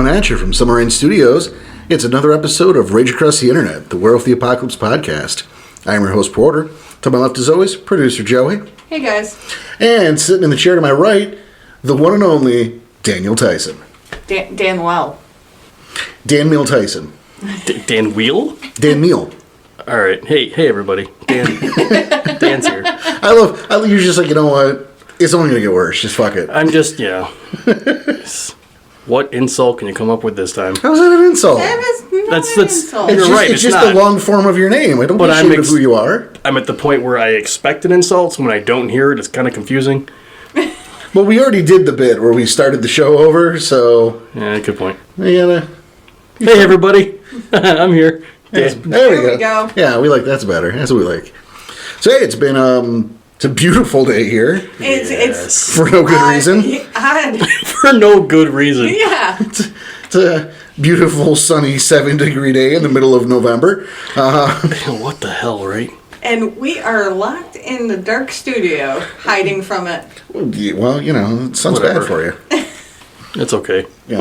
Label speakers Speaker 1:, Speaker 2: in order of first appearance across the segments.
Speaker 1: Coming at you from Submarine Studios, it's another episode of Rage Across the Internet, the Werewolf the Apocalypse podcast. I am your host, Porter. To my left, as always, producer Joey.
Speaker 2: Hey, guys.
Speaker 1: And sitting in the chair to my right, the one and only Daniel Tyson.
Speaker 2: Dan Well.
Speaker 1: Dan Meal Tyson.
Speaker 3: Dan Wheel?
Speaker 1: Dan Meal.
Speaker 3: All right. Hey, everybody. Dan's here.
Speaker 1: You're just like, you know what? It's only going to get worse. Just fuck it.
Speaker 3: I'm just, What insult can you come up with this time?
Speaker 1: How's that an insult?
Speaker 2: That is not
Speaker 3: That's-
Speaker 2: an insult.
Speaker 3: You're right,
Speaker 1: It's
Speaker 3: it's
Speaker 1: just
Speaker 3: not.
Speaker 1: the long form of your name. I don't
Speaker 3: But
Speaker 1: be
Speaker 3: I'm
Speaker 1: ashamed of who you are.
Speaker 3: I'm at the point where I expect an insult, so when I don't hear it, it's kind of confusing.
Speaker 1: Well, we already did the bit where we started the show over, so...
Speaker 3: Yeah, good point.
Speaker 1: We gotta...
Speaker 3: Hey, everybody. I'm here.
Speaker 1: There we go. Yeah, we like that's better. That's what we like. So, hey, it's been it's a beautiful day here.
Speaker 2: It's
Speaker 1: For no good reason.
Speaker 3: For no good reason.
Speaker 2: Yeah.
Speaker 1: It's a beautiful, sunny 7-degree day in the middle of November.
Speaker 3: What the hell, right?
Speaker 2: And we are locked in the dark studio, hiding from it.
Speaker 1: Well, you know, sun's bad for you.
Speaker 3: It's okay.
Speaker 1: Yeah.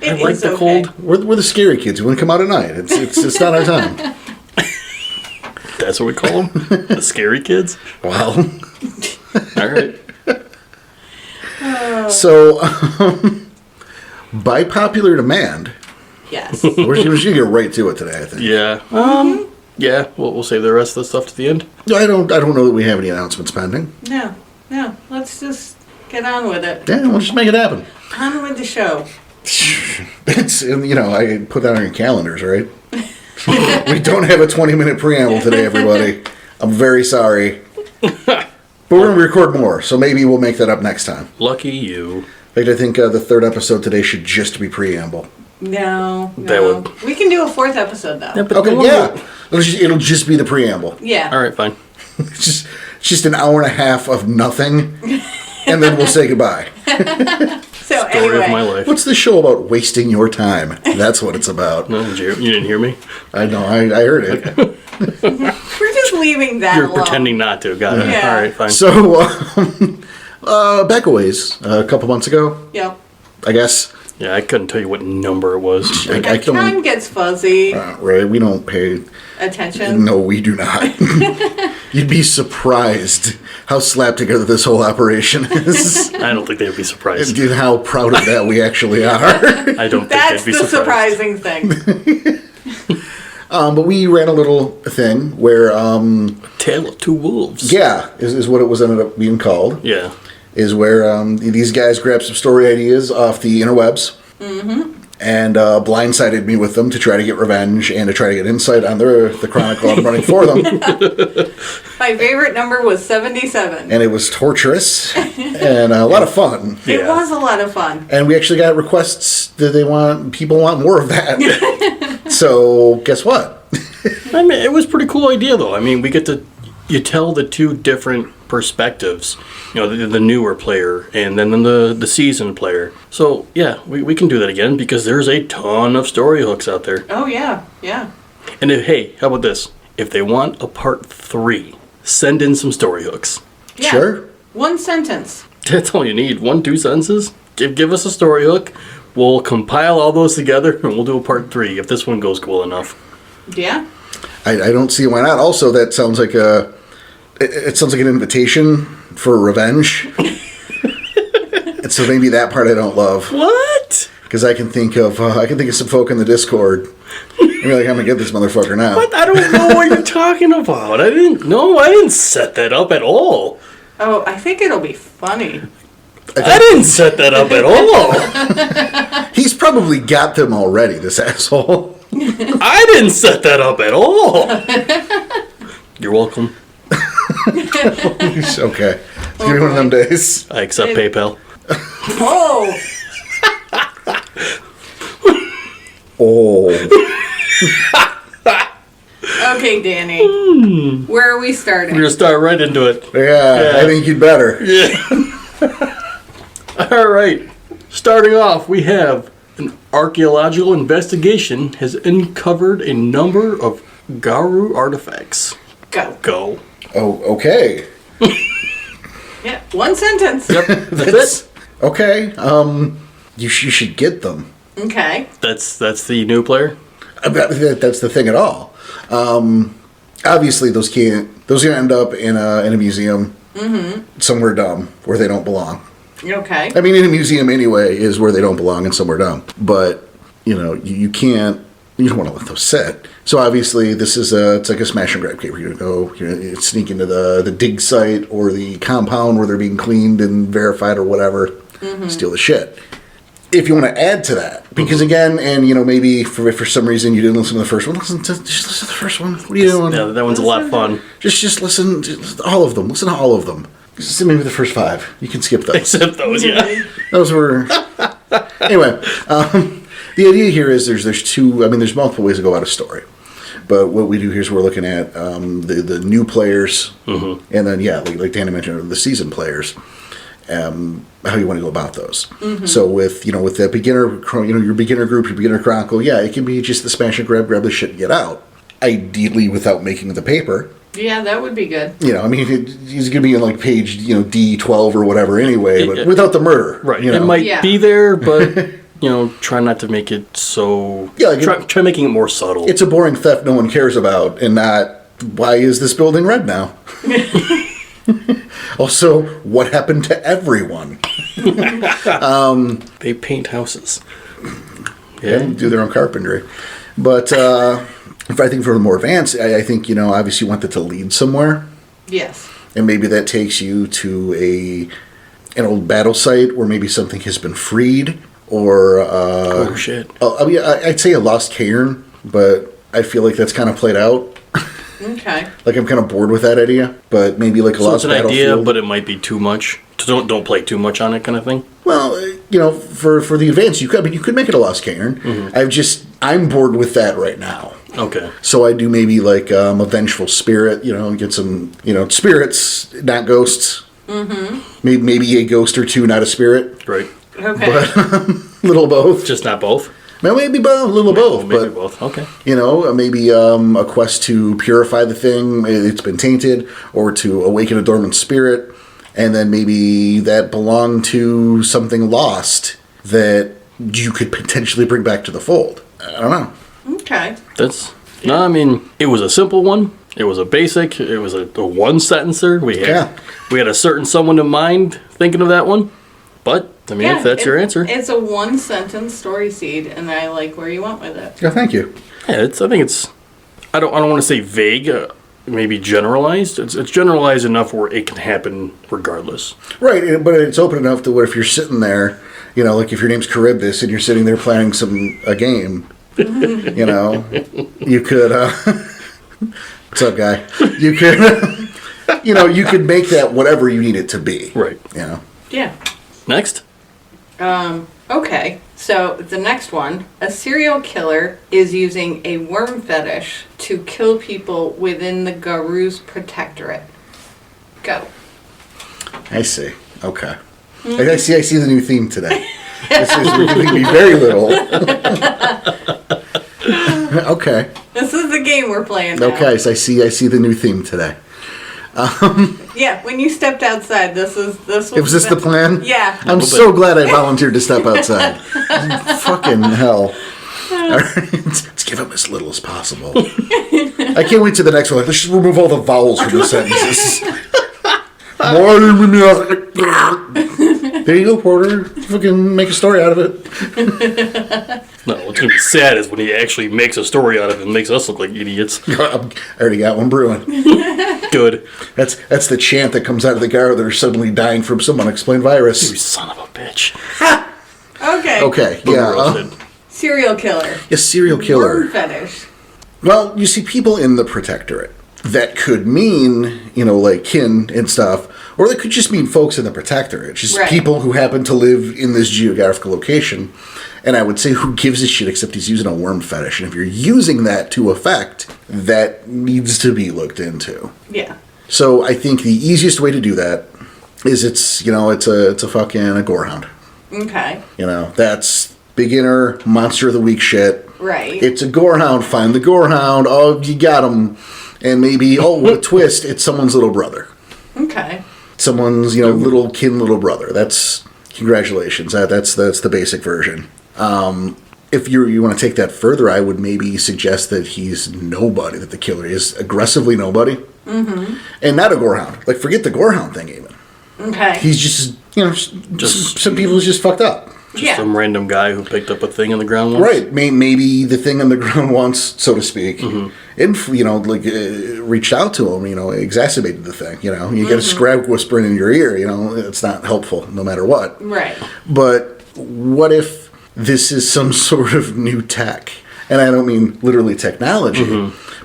Speaker 3: I like the cold.
Speaker 1: We're the scary kids. We want to come out at night. It's not our time.
Speaker 3: That's what we call them? The scary kids?
Speaker 1: Well.
Speaker 3: All right.
Speaker 1: So, by popular demand,
Speaker 2: Yes.
Speaker 1: we're just going to get right to it today, I think.
Speaker 3: Yeah. Yeah, we'll save the rest of the stuff to the end.
Speaker 1: I don't know that we have any announcements pending.
Speaker 2: No. Let's just get on with it.
Speaker 1: Yeah, we'll just make it happen.
Speaker 2: On with the show.
Speaker 1: I put that on your calendars, right? We don't have a 20-minute preamble today, everybody. I'm very sorry. But we're going to record more, so maybe we'll make that up next time.
Speaker 3: Lucky you.
Speaker 1: In fact, I think the third episode today should just be preamble.
Speaker 2: No.
Speaker 3: That would-
Speaker 2: We can do a fourth episode, though.
Speaker 3: Yeah, but
Speaker 1: Okay,
Speaker 3: the
Speaker 1: yeah. It'll just be the preamble.
Speaker 2: Yeah.
Speaker 3: All right, fine.
Speaker 1: It's just an hour and a half of nothing, and then we'll say goodbye.
Speaker 2: So
Speaker 3: Story
Speaker 2: anyway.
Speaker 3: of my life.
Speaker 1: What's the show about? Wasting your time. That's what it's about.
Speaker 3: No, you didn't hear me?
Speaker 1: I know. I heard it.
Speaker 2: We're just leaving that
Speaker 3: You're
Speaker 2: alone.
Speaker 3: pretending not to. Got it.
Speaker 2: Yeah.
Speaker 3: All right, fine.
Speaker 1: So, back a ways, a couple months ago,
Speaker 2: Yep.
Speaker 1: I guess.
Speaker 3: Yeah, I couldn't tell you what number it was.
Speaker 1: I
Speaker 2: The
Speaker 1: don't.
Speaker 2: time gets fuzzy.
Speaker 1: Right, we don't pay.
Speaker 2: Attention.
Speaker 1: No, we do not. You'd be surprised how slapped together this whole operation is,
Speaker 3: I don't think they'd be surprised.
Speaker 1: and how proud of that we actually are.
Speaker 3: I don't think
Speaker 2: That's
Speaker 3: they'd be
Speaker 2: the
Speaker 3: surprised.
Speaker 2: surprising thing.
Speaker 1: But we ran a little thing where,
Speaker 3: Tale of Two Wolves.
Speaker 1: yeah, is what it was ended up being called.
Speaker 3: Yeah.
Speaker 1: Is where these guys grabbed some story ideas off the interwebs and blindsided me with them to try to get revenge and to try to get insight on the chronicle I'm running for them.
Speaker 2: My favorite number was 77.
Speaker 1: And it was torturous and a lot of fun.
Speaker 2: It
Speaker 3: Yeah.
Speaker 2: was a lot of fun.
Speaker 1: And we actually got requests that people want more of that. So guess what?
Speaker 3: I mean, it was a pretty cool idea, though. I mean, you tell the two different perspectives. You know, the newer player and then the seasoned player. So, yeah, we can do that again because there's a ton of story hooks out there.
Speaker 2: Oh, yeah.
Speaker 3: And hey, how about this? If they want a part 3, send in some story hooks.
Speaker 2: Yeah.
Speaker 1: Sure.
Speaker 2: One sentence.
Speaker 3: That's all you need. 1-2 sentences. Give us a story hook. We'll compile all those together and we'll do a part 3 if this one goes cool enough.
Speaker 2: Yeah.
Speaker 1: I don't see why not. Also, that sounds like it sounds like an invitation for revenge. And so maybe that part I don't love.
Speaker 3: What?
Speaker 1: Because I can think of some folk in the Discord. And be like, I'm gonna get this motherfucker now.
Speaker 3: What? I don't know what you're talking about. I didn't set that up at all.
Speaker 2: Oh, I think it'll be funny.
Speaker 3: I didn't set that up at all.
Speaker 1: He's probably got them already, this asshole.
Speaker 3: I didn't set that up at all. You're welcome.
Speaker 1: Okay. It's gonna be one of them days.
Speaker 3: I accept PayPal.
Speaker 2: Oh!
Speaker 1: Oh.
Speaker 2: Okay, Danny. Where are we starting?
Speaker 3: We're gonna start right into it.
Speaker 1: Yeah, I think you'd better.
Speaker 3: Yeah. All right. Starting off, we have an archaeological investigation has uncovered a number of Garu artifacts. Go.
Speaker 1: Oh, okay.
Speaker 2: Yeah, one sentence.
Speaker 3: Yep, that's it.
Speaker 1: Okay. You should get them.
Speaker 2: Okay.
Speaker 3: That's the new player.
Speaker 1: That's the thing at all. Obviously, those gonna end up in a museum somewhere dumb where they don't belong.
Speaker 2: Okay.
Speaker 1: I mean, in a museum anyway is where they don't belong and somewhere dumb. But you can't. You don't want to let those sit. So obviously, it's like a smash and grab game. You're gonna go, sneak into the dig site or the compound where they're being cleaned and verified or whatever, steal the shit. If you want to add to that, because again, and maybe for some reason you didn't listen to the first one, just listen to the first one. What are you doing?
Speaker 3: Yeah, that one's a lot of fun.
Speaker 1: Just listen to all of them. Listen to all of them. Just maybe the first 5. You can skip those.
Speaker 3: Except those, yeah.
Speaker 1: Those were anyway. The idea here is there's two. I mean, there's multiple ways to go about a story. But what we do here is we're looking at the new players, and then like Danny mentioned, the seasoned players. How you want to go about those. So with that beginner, your beginner group, your beginner chronicle, it can be just the smash and grab the shit and get out. Ideally, without making the paper.
Speaker 2: Yeah, that would be good.
Speaker 1: I mean, he's going to be on like page D12 or whatever anyway, but without the murder.
Speaker 3: Right. It might be there, but try not to make it so. Yeah. Try making it more subtle.
Speaker 1: It's a boring theft no one cares about, and not why is this building red now. Also, what happened to everyone?
Speaker 3: They paint houses.
Speaker 1: And do their own carpentry. But if I think for the more advanced, I think, obviously you want that to lead somewhere.
Speaker 2: Yes.
Speaker 1: And maybe that takes you to an old battle site where maybe something has been freed. Or,
Speaker 3: oh, shit.
Speaker 1: I mean, I'd say a lost cairn, but I feel like that's kind of played out.
Speaker 2: Okay.
Speaker 1: Like I'm kind of bored with that idea, but maybe like a lost battlefield.
Speaker 3: It's an idea, but it might be too much. Don't play too much on it, kind of thing.
Speaker 1: Well, for the advance, you could make it a lost cairn. I'm bored with that right now.
Speaker 3: Okay.
Speaker 1: So I do maybe like a vengeful spirit, get some spirits, not ghosts. Maybe a ghost or two, not a spirit.
Speaker 3: Right.
Speaker 2: Okay.
Speaker 1: But little both.
Speaker 3: Just not both.
Speaker 1: Maybe both, a little both.
Speaker 3: Maybe
Speaker 1: but,
Speaker 3: both. Okay.
Speaker 1: Maybe a quest to purify the thing, it's been tainted, or to awaken a dormant spirit, and then maybe that belonged to something lost that you could potentially bring back to the fold. I don't know.
Speaker 2: Okay.
Speaker 3: I mean, it was a simple one. It was a basic. It was a one-sentencer. We had a certain someone in mind thinking of that one. But, I mean, if that's your answer.
Speaker 2: It's a one-sentence story seed, and I like where you went with it.
Speaker 1: Yeah, thank you.
Speaker 3: Yeah, I don't want to say vague, maybe generalized. It's generalized enough where it can happen regardless.
Speaker 1: Right, but it's open enough to where if you're sitting there, like if your name's Charybdis and you're sitting there playing a game, you could, what's up, guy? You could, you could make that whatever you need it to be.
Speaker 3: Right.
Speaker 2: Yeah.
Speaker 3: Next?
Speaker 2: Okay, so the next one. A serial killer is using a worm fetish to kill people within the Garu's protectorate. Go.
Speaker 1: I see. Okay. I see the new theme today. This is giving me very little. Okay.
Speaker 2: This is the game we're playing now.
Speaker 1: Okay, so I see the new theme today.
Speaker 2: Yeah, when you stepped outside, this was
Speaker 1: this the plan?
Speaker 2: Yeah.
Speaker 1: I'm so glad I volunteered to step outside. Fucking hell. All right, let's give him as little as possible. I can't wait to the next one. Let's just remove all the vowels from the sentences. There you go, Porter. Fucking make a story out of it.
Speaker 3: No, what's going to be sad is when he actually makes a story out of it and makes us look like idiots.
Speaker 1: I already got one brewing.
Speaker 3: Good.
Speaker 1: That's the chant that comes out of the guard that are suddenly dying from some unexplained virus.
Speaker 3: You son of a bitch.
Speaker 2: Okay.
Speaker 1: Yeah.
Speaker 2: Serial killer.
Speaker 1: A serial killer.
Speaker 2: Worm fetish.
Speaker 1: Well, you see people in the protectorate. That could mean, like kin and stuff, or that could just mean folks in the protectorate. Just people who happen to live in this geographical location. And I would say, who gives a shit except he's using a worm fetish? And if you're using that to effect, that needs to be looked into.
Speaker 2: Yeah.
Speaker 1: So I think the easiest way to do that is it's a fucking a gorehound.
Speaker 2: Okay.
Speaker 1: That's beginner monster of the week shit.
Speaker 2: Right.
Speaker 1: It's a gorehound. Find the gorehound. Oh, you got him. And maybe, what a twist, it's someone's little brother.
Speaker 2: Okay.
Speaker 1: Someone's, little brother. That's, congratulations. That's the basic version. if you want to take that further, I would maybe suggest that he's nobody, that the killer is aggressively nobody. Mm-hmm. And not a gorehound. Like, forget the gorehound thing even.
Speaker 2: Okay.
Speaker 1: He's just, just some people who's just fucked up.
Speaker 3: Just some random guy who picked up a thing on the ground once.
Speaker 1: Right. Maybe the thing on the ground once, so to speak, reached out to him, exacerbated the thing. You get a scrap whispering in your ear, it's not helpful no matter what.
Speaker 2: Right.
Speaker 1: But what if this is some sort of new tech? And I don't mean literally technology,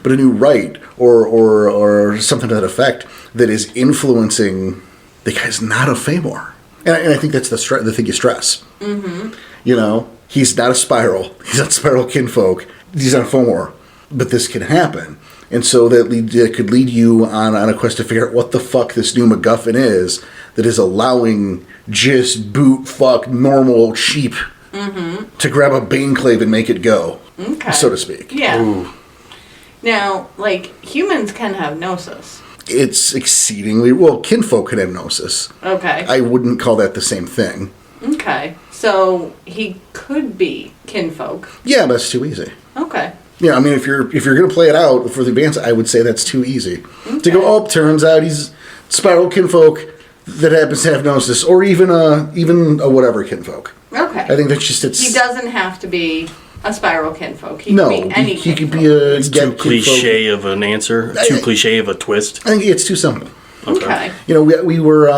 Speaker 1: but a new rite or something to that effect that is influencing the guy's not a Famor. And I think that's the thing you stress. Mm-hmm. He's not a Spiral. He's not Spiral kinfolk. He's not a Famor. But this can happen. And so that could lead you on a quest to figure out what the fuck this new MacGuffin is that is allowing just normal sheep to grab a Baneclave and make it go, so to speak.
Speaker 2: Yeah.
Speaker 3: Ooh.
Speaker 2: Now, humans can have gnosis.
Speaker 1: It's exceedingly... kinfolk can have gnosis.
Speaker 2: Okay.
Speaker 1: I wouldn't call that the same thing.
Speaker 2: Okay. So, he could be kinfolk.
Speaker 1: Yeah, but that's too easy.
Speaker 2: Okay.
Speaker 1: Yeah, I mean, if you're going to play it out for the advance, I would say that's too easy. Okay. To go, turns out he's Spiral kinfolk that happens to have gnosis, or even a whatever kinfolk.
Speaker 2: Okay.
Speaker 1: I think that's just...
Speaker 2: He doesn't have to be a Spiral kinfolk. He
Speaker 1: No,
Speaker 2: could be any
Speaker 1: he could
Speaker 2: kinfolk.
Speaker 1: be a...
Speaker 3: It's too cliche of an answer. Too cliche of a twist.
Speaker 1: I think it's too simple.
Speaker 2: Okay.
Speaker 1: We were...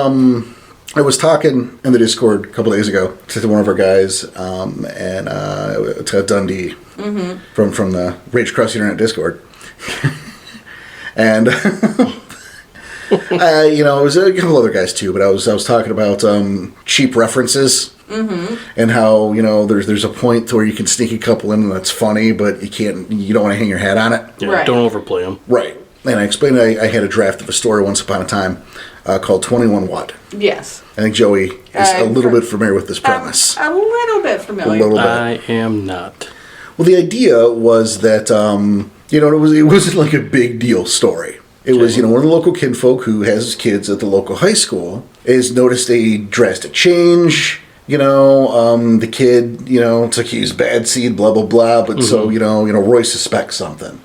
Speaker 1: I was talking in the Discord a couple days ago to one of our guys, to Dundee from the Rage Across the Internet Discord. And... it was a couple other guys too, but I was talking about cheap references and how there's a point to where you can sneak a couple in and that's funny, but you don't want to hang your hat on it.
Speaker 3: Yeah,
Speaker 2: Right.
Speaker 3: Don't overplay them.
Speaker 1: Right. And I explained I had a draft of a story once upon a time called 21 Watt.
Speaker 2: Yes.
Speaker 1: I think Joey is a little bit familiar with this premise.
Speaker 2: A little bit familiar.
Speaker 1: A little bit.
Speaker 3: I am not.
Speaker 1: Well, the idea was that it wasn't like a big deal story. It was, one of the local kinfolk who has kids at the local high school has noticed a drastic change. The kid, it's like he's bad seed, blah, blah, blah. But so, Roy suspects something.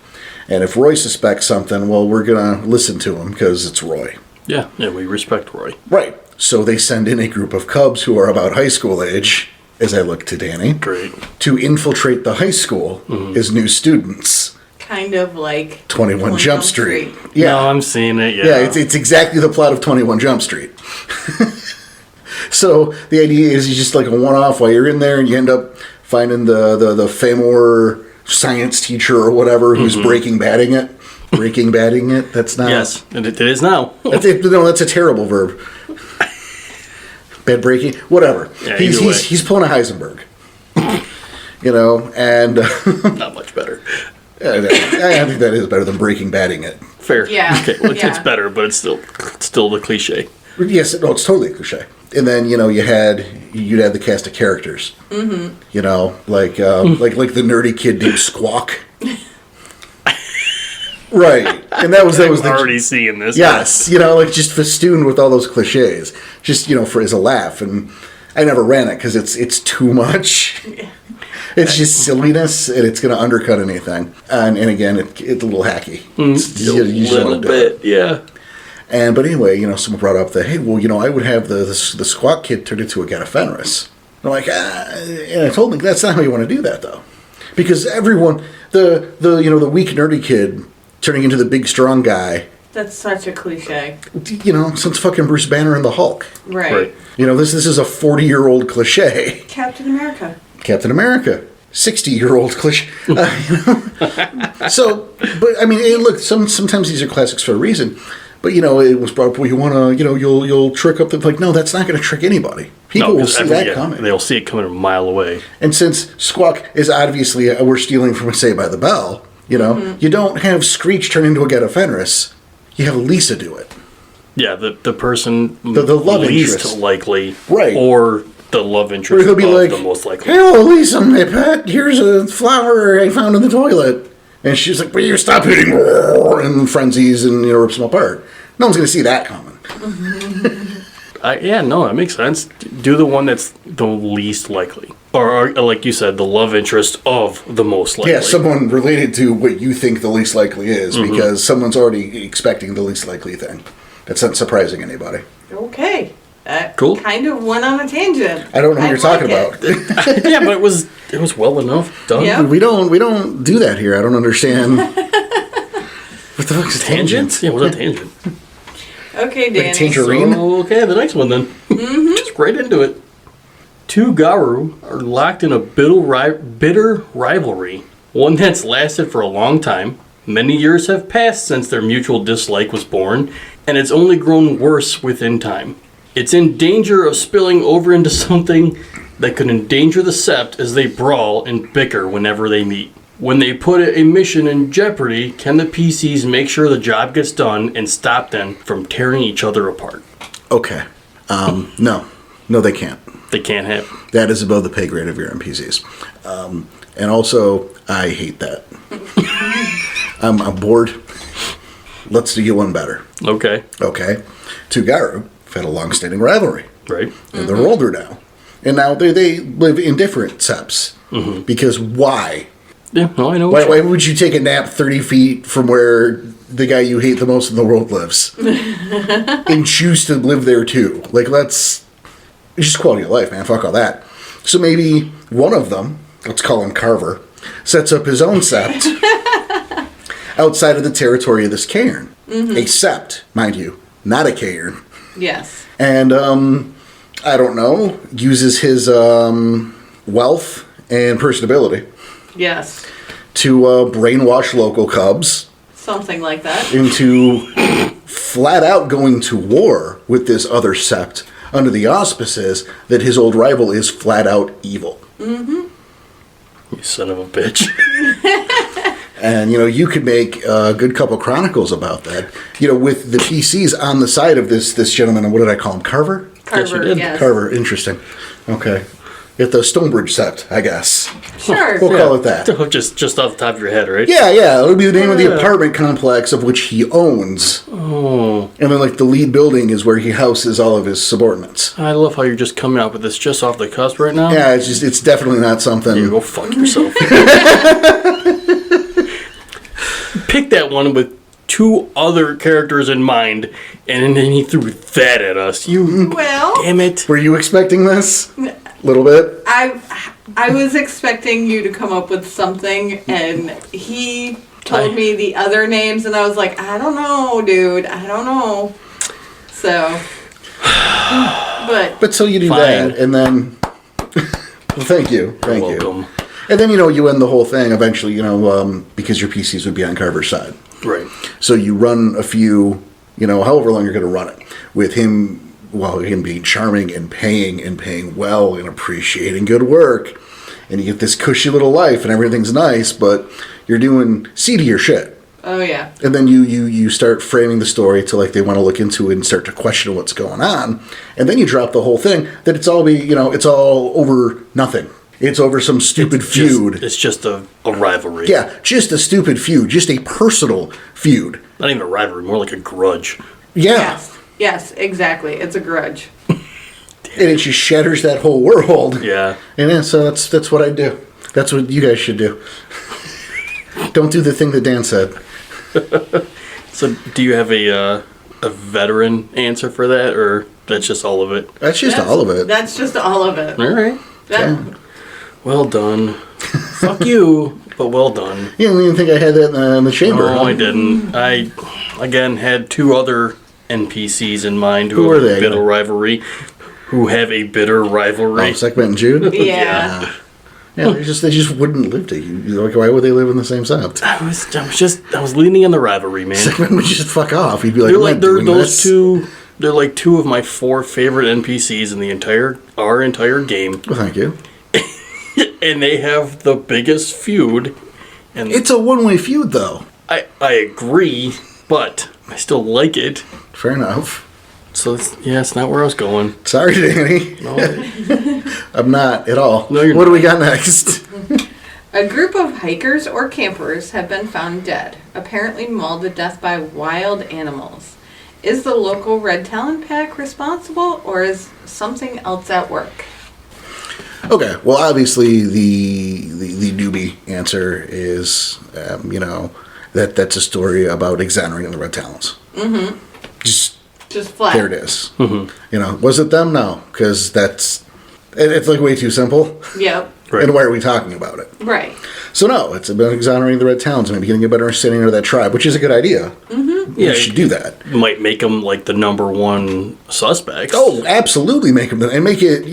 Speaker 1: And if Roy suspects something, well, we're going to listen to him because it's Roy.
Speaker 3: Yeah, we respect Roy.
Speaker 1: Right. So they send in a group of cubs who are about high school age, as I look to Danny,
Speaker 3: Great.
Speaker 1: to infiltrate the high school as new students.
Speaker 2: Kind of like
Speaker 1: 21 Jump Street. Yeah.
Speaker 3: No, I'm seeing it, yeah.
Speaker 1: Yeah, it's exactly the plot of 21 Jump Street. So the idea is you just like a one-off while you're in there and you end up finding the Famor science teacher or whatever who's breaking batting it. Breaking batting it? That's not...
Speaker 3: Yes, and it is now.
Speaker 1: That's a terrible verb. Bad breaking? Whatever.
Speaker 3: Yeah,
Speaker 1: he's pulling a Heisenberg. And...
Speaker 3: Not much better.
Speaker 1: I think that is better than breaking batting it.
Speaker 3: Fair.
Speaker 2: Yeah.
Speaker 3: Okay, well,
Speaker 2: Yeah.
Speaker 3: it's better, but it's still the cliche.
Speaker 1: Yes, no, it's totally a cliche. And then you'd have the cast of characters. Mm-hmm. Like the nerdy kid named Squawk. Right, and that was
Speaker 3: I'm already seeing this.
Speaker 1: Yes, just festooned with all those cliches, just for as a laugh. And I never ran it because it's too much. It's just silliness, and it's going to undercut anything. And again, it's a little hacky.
Speaker 3: A little bit, yeah.
Speaker 1: But anyway, someone brought up that, hey, well, I would have the Squawk kid turned into a Gallifenris. I'm like, and I told him that's not how you want to do that though, because everyone, the weak nerdy kid turning into the big strong guy.
Speaker 2: That's such a cliche.
Speaker 1: Since fucking Bruce Banner and the Hulk.
Speaker 2: Right.
Speaker 1: This is a 40-year-old cliche.
Speaker 2: Captain America.
Speaker 1: Captain America. 60-year-old cliche. So, but I mean, hey, look, sometimes these are classics for a reason. But it was brought up. Well, you want to, you'll trick up the no. That's not going to trick anybody. People will see that coming.
Speaker 3: They'll see it coming a mile away.
Speaker 1: And since Squawk is obviously we're stealing from Saved by the Bell, you don't have Screech turn into a Gallifenris. You have Lisa do it.
Speaker 3: Yeah, the person
Speaker 1: the love
Speaker 3: least
Speaker 1: interest.
Speaker 3: likely,
Speaker 1: Right?
Speaker 3: Or the love interest
Speaker 1: Or he'll be like,
Speaker 3: the most likely.
Speaker 1: "Hello, Lisa, my pet. Here's a flower I found in the toilet." And she's like, "Will you stop hitting?" And frenzies and rips them apart. No one's going to see that coming.
Speaker 3: Yeah, no, that makes sense. Do the one that's the least likely. Or like you said, the love interest of the most likely.
Speaker 1: Yeah, someone related to what you think the least likely is, because someone's already expecting the least likely thing. That's not surprising anybody.
Speaker 2: Okay. That
Speaker 3: Cool.
Speaker 2: kind of went on a tangent.
Speaker 1: I don't know what you're talking
Speaker 2: like it.
Speaker 1: about.
Speaker 3: Yeah, but it was well enough done.
Speaker 2: Yeah.
Speaker 1: we don't do that here. I don't understand. What the fuck is
Speaker 3: Tangents? Yeah, what's a tangent?
Speaker 2: Okay, Danny.
Speaker 1: tangerine?
Speaker 3: So, okay, the next one then. Just right into it. Two Garu are locked in a bitter rivalry, one that's lasted for a long time. Many years have passed since their mutual dislike was born, and it's only grown worse within time. It's in danger of spilling over into something that could endanger the Sept as they brawl and bicker whenever they meet. When they put a mission in jeopardy, can the PCs make sure the job gets done and stop them from tearing each other apart?
Speaker 1: Okay. No, they can't.
Speaker 3: They can't have.
Speaker 1: That is above the pay grade of your NPCs. And also, I hate that. I'm bored. Let's do one better.
Speaker 3: Okay.
Speaker 1: Okay. Two Garu have had a long-standing rivalry.
Speaker 3: Right.
Speaker 1: And they're older now. And now they live in different septs. Because why?
Speaker 3: Yeah, no, I know.
Speaker 1: Why would you take a nap 30 feet from where the guy you hate the most in the world lives? And choose to live there too? Like, it's just quality of life, man. Fuck all that. So maybe one of them, let's call him Carver, sets up his own sept outside of the territory of this cairn. A sept, mind you, not a cairn.
Speaker 2: Yes.
Speaker 1: And, I don't know, uses his wealth and personability
Speaker 2: Yes.
Speaker 1: to brainwash local cubs
Speaker 2: Something like that.
Speaker 1: into flat out going to war with this other sept under the auspices that his old rival is flat out evil.
Speaker 3: You son of a bitch.
Speaker 1: And, you could make a good couple chronicles about that. With the PCs on the side of this gentleman, and what did I call him? Carver?
Speaker 3: Yes, you
Speaker 2: Carver,
Speaker 3: did.
Speaker 2: yes.
Speaker 1: Carver, interesting. Okay. At the Stonebridge sept, I guess.
Speaker 2: Sure.
Speaker 1: We'll call it that.
Speaker 3: just off the top of your head, right?
Speaker 1: Yeah, it would be the name of the
Speaker 3: Yeah.
Speaker 1: apartment complex of which he owns.
Speaker 3: Oh,
Speaker 1: And then, the lead building is where he houses all of his subordinates.
Speaker 3: I love how you're just coming out with this just off the cusp right now.
Speaker 1: Yeah, it's definitely not something.
Speaker 3: You go fuck yourself. Pick that one with two other characters in mind, and then he threw that at us. You
Speaker 2: Well,
Speaker 3: damn it.
Speaker 1: Were you expecting this? Little bit?
Speaker 2: I was expecting you to come up with something, and he told
Speaker 3: I-
Speaker 2: me the other names, and I was like, I don't know, dude. I don't know. So, but
Speaker 1: So you do
Speaker 3: Fine.
Speaker 1: that, and then... well, thank you. Thank you.
Speaker 3: Welcome.
Speaker 1: And then, you end the whole thing eventually, because your PCs would be on Carver's side.
Speaker 3: Right.
Speaker 1: So you run a few, however long you're going to run it, with him being charming and paying well and appreciating good work. And you get this cushy little life and everything's nice, but you're doing seedier shit.
Speaker 2: oh yeah,
Speaker 1: And then you start framing the story to they want to look into it and start to question what's going on. And then you drop the whole thing that it's all it's all over nothing. It's over some stupid feud.
Speaker 3: It's just a rivalry.
Speaker 1: Yeah, just a stupid feud, just a personal feud.
Speaker 3: Not even a rivalry, more like a grudge.
Speaker 1: Yeah.
Speaker 2: yes, exactly. It's a grudge.
Speaker 1: And it just shatters that whole world.
Speaker 3: Yeah.
Speaker 1: And yeah, so that's what I do. That's what you guys should do. Don't do the thing that Dan said.
Speaker 3: So, do you have a veteran answer for that, or that's just all of it?
Speaker 1: That's just all of it.
Speaker 2: That's just all of it.
Speaker 3: All right.
Speaker 2: That,
Speaker 3: Well done. Fuck you, but well done.
Speaker 1: You didn't even think I had that in the chamber.
Speaker 3: No,
Speaker 1: huh?
Speaker 3: I didn't. I, again, had two other NPCs in mind
Speaker 1: Who
Speaker 3: who
Speaker 1: were
Speaker 3: have
Speaker 1: they?
Speaker 3: a bitter rivalry. Who have a bitter rivalry.
Speaker 1: Oh, Sekhmet and Jude?
Speaker 2: yeah.
Speaker 1: Yeah, they just wouldn't live together. Why would they live in the same sept?
Speaker 3: I was leaning on the rivalry, man.
Speaker 1: Sekhmet would just fuck off. He'd be like,
Speaker 3: They're
Speaker 1: I'm
Speaker 3: like
Speaker 1: not
Speaker 3: they're
Speaker 1: doing
Speaker 3: those
Speaker 1: this.
Speaker 3: two. They're like two of my four favorite NPCs in our entire game,
Speaker 1: Well, thank you.
Speaker 3: and they have the biggest feud. And
Speaker 1: It's a one-way feud, though.
Speaker 3: I agree, but I still like it.
Speaker 1: Fair enough.
Speaker 3: So it's not where I was going.
Speaker 1: Sorry, Danny.
Speaker 3: No,
Speaker 1: I'm not at all.
Speaker 3: No, you're
Speaker 1: what do
Speaker 3: not.
Speaker 1: we got next?
Speaker 2: A group of hikers or campers have been found dead, apparently mauled to death by wild animals. Is the local Red Talon Pack responsible, or is something else at work?
Speaker 1: Okay, well, obviously the newbie answer is, that's a story about exonerating the Red Talons. Mm-hmm.
Speaker 2: Just flat.
Speaker 1: There it is. Mm-hmm. Was it them? No, because it's like way too simple.
Speaker 2: Yep.
Speaker 3: Right.
Speaker 1: And why are we talking about it?
Speaker 2: Right.
Speaker 1: So no, it's about exonerating the Red Talons and maybe getting a better understanding of that tribe, which is a good idea. Mm-hmm.
Speaker 3: Yeah,
Speaker 1: you should do that.
Speaker 3: Might make them like the number one suspects.
Speaker 1: Oh, absolutely make them, and make it,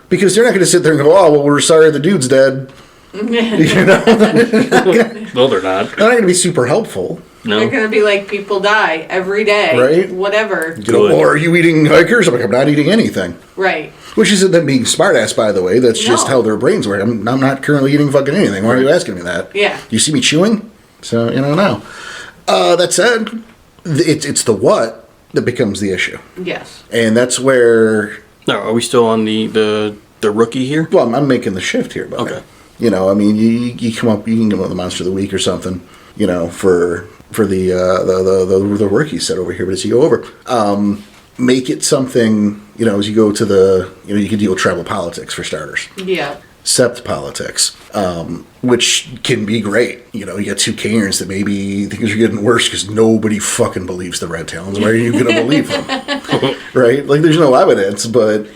Speaker 1: because they're not going to sit there and go, oh, well, we're sorry the dude's dead.
Speaker 3: No, they're not.
Speaker 1: They're not going to be super helpful.
Speaker 3: No.
Speaker 2: They're going to be like, people die every day.
Speaker 1: Right.
Speaker 2: Whatever.
Speaker 1: Well, are you eating hikers? I'm like, I'm not eating anything.
Speaker 2: Right.
Speaker 1: Which isn't them being smartass, by the way. That's just how their brains work. I'm not currently eating fucking anything. Why are you asking me that?
Speaker 2: Yeah.
Speaker 1: You see me chewing? So, no. That said, it's the what that becomes the issue.
Speaker 2: Yes.
Speaker 1: And that's where...
Speaker 3: No, are we still on the rookie here?
Speaker 1: Well, I'm making the shift here, buddy.
Speaker 3: Okay.
Speaker 1: You can come up with the Monster of the Week or something, for the rookie set over here. But as you go over, make it something, as you go to you can deal with tribal politics for starters.
Speaker 2: Yeah.
Speaker 1: Sept politics, which can be great. You got two Cairns that maybe things are getting worse because nobody fucking believes the Red Talons. Why are you going to believe them? Right? Like, there's no evidence, but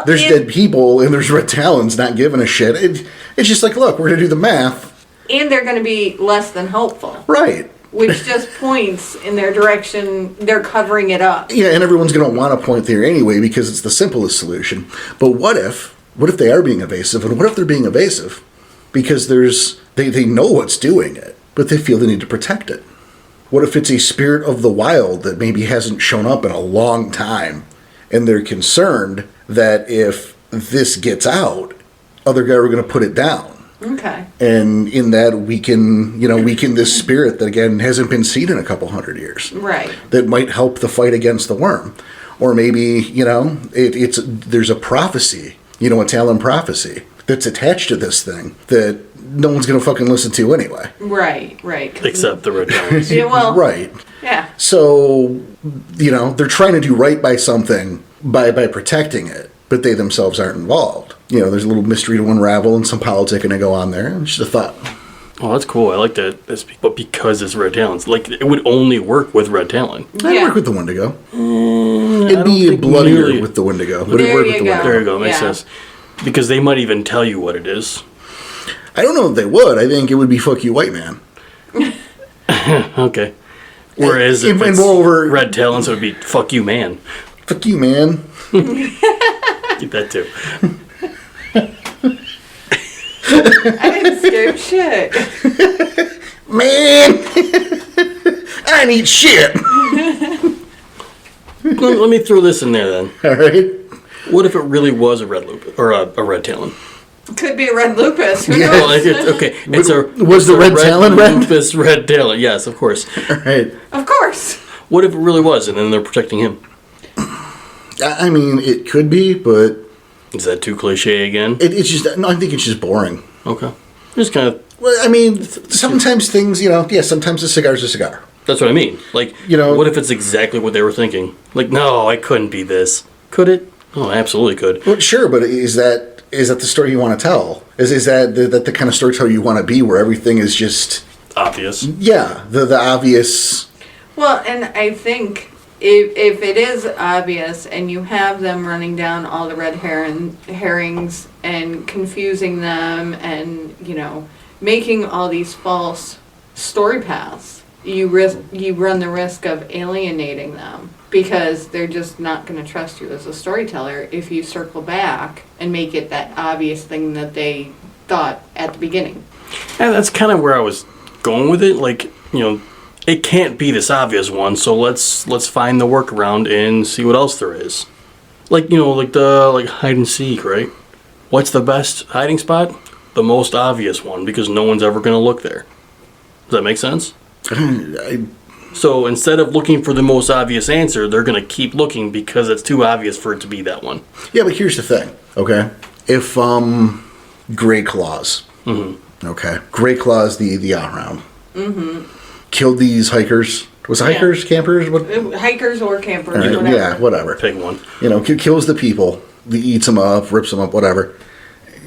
Speaker 1: there's dead people and there's Red Talons not giving a shit. It's just like, look, we're going to do the math.
Speaker 2: And they're going to be less than hopeful.
Speaker 1: Right.
Speaker 2: Which just points in their direction. They're covering it up.
Speaker 1: Yeah, and everyone's going to want to point there anyway because it's the simplest solution. But what if they are being evasive? And what if they're being evasive because they know what's doing it, but they feel the need to protect it? What if it's a spirit of the wild that maybe hasn't shown up in a long time, and they're concerned that if this gets out, other guys are going to put it down?
Speaker 2: Okay.
Speaker 1: And in that weaken this spirit that, again, hasn't been seen in a couple hundred years.
Speaker 2: Right.
Speaker 1: That might help the fight against the worm. Or maybe, there's a prophecy, a Talon prophecy that's attached to this thing that no one's going to fucking listen to anyway.
Speaker 2: Right.
Speaker 3: Except the Red Talons.
Speaker 2: Yeah, well.
Speaker 1: Right.
Speaker 2: Yeah.
Speaker 1: So, they're trying to do right by something by protecting it, but they themselves aren't involved. There's a little mystery to unravel and some politic and to go on there. It's just a thought.
Speaker 3: Oh, that's cool. I like that. But because it's Red Talons, like, it would only work with Red Talon.
Speaker 1: I'd work with the Wendigo. It'd be bloodier with the Wendigo, but it'd work with the Wendigo.
Speaker 3: There you go. Makes sense. Because they might even tell you what it is.
Speaker 1: I don't know if they would. I think it would be "fuck you, white man."
Speaker 3: Okay. Whereas if it's Red Talons, it would be "fuck you, man."
Speaker 1: Fuck you, man.
Speaker 3: Keep that too.
Speaker 2: I didn't skip shit.
Speaker 1: Man, I need shit.
Speaker 3: Let me throw this in there then.
Speaker 1: All right.
Speaker 3: What if it really was a red lupus or a red talon?
Speaker 2: Could be a red lupus. Who
Speaker 1: Yeah.
Speaker 2: knows?
Speaker 3: Well, okay,
Speaker 1: Was the red talon red?
Speaker 3: Lupus red talon? Yes, of course.
Speaker 1: All right.
Speaker 2: Of course.
Speaker 3: What if it really was, and then they're protecting him?
Speaker 1: I mean, it could be, but
Speaker 3: Is that too cliche again?
Speaker 1: it's just. No, I think it's just boring.
Speaker 3: Okay, just kind of.
Speaker 1: Well, I mean, sometimes things, sometimes a cigar's a cigar.
Speaker 3: That's what I mean. Like, what if it's exactly what they were thinking? Like, no, I couldn't be this. Could it? Oh, absolutely could.
Speaker 1: Well, sure, but is that the story you want to tell? Is that the kind of storyteller you want to be, where everything is just
Speaker 3: Obvious.
Speaker 1: Yeah, the obvious.
Speaker 2: Well, and I think if it is obvious and you have them running down all the red herrings and confusing them and, making all these false story paths, you run the risk of alienating them because they're just not going to trust you as a storyteller if you circle back and make it that obvious thing that they thought at the beginning.
Speaker 3: And that's kind of where I was going with it. Like, it can't be this obvious one, so let's find the workaround and see what else there is. Like, like hide and seek, right? What's the best hiding spot? The most obvious one, because no one's ever going to look there. Does that make sense? So instead of looking for the most obvious answer, they're going to keep looking because it's too obvious for it to be that one.
Speaker 1: Yeah, but here's the thing, okay? If Grey Claws, okay, Grey Claws, the out-round, killed these hikers. Was it hikers, campers? What?
Speaker 2: Hikers or campers,
Speaker 1: Right,
Speaker 2: whatever.
Speaker 1: yeah, whatever.
Speaker 3: Pick one.
Speaker 1: Kills the people, eats them up, rips them up, whatever.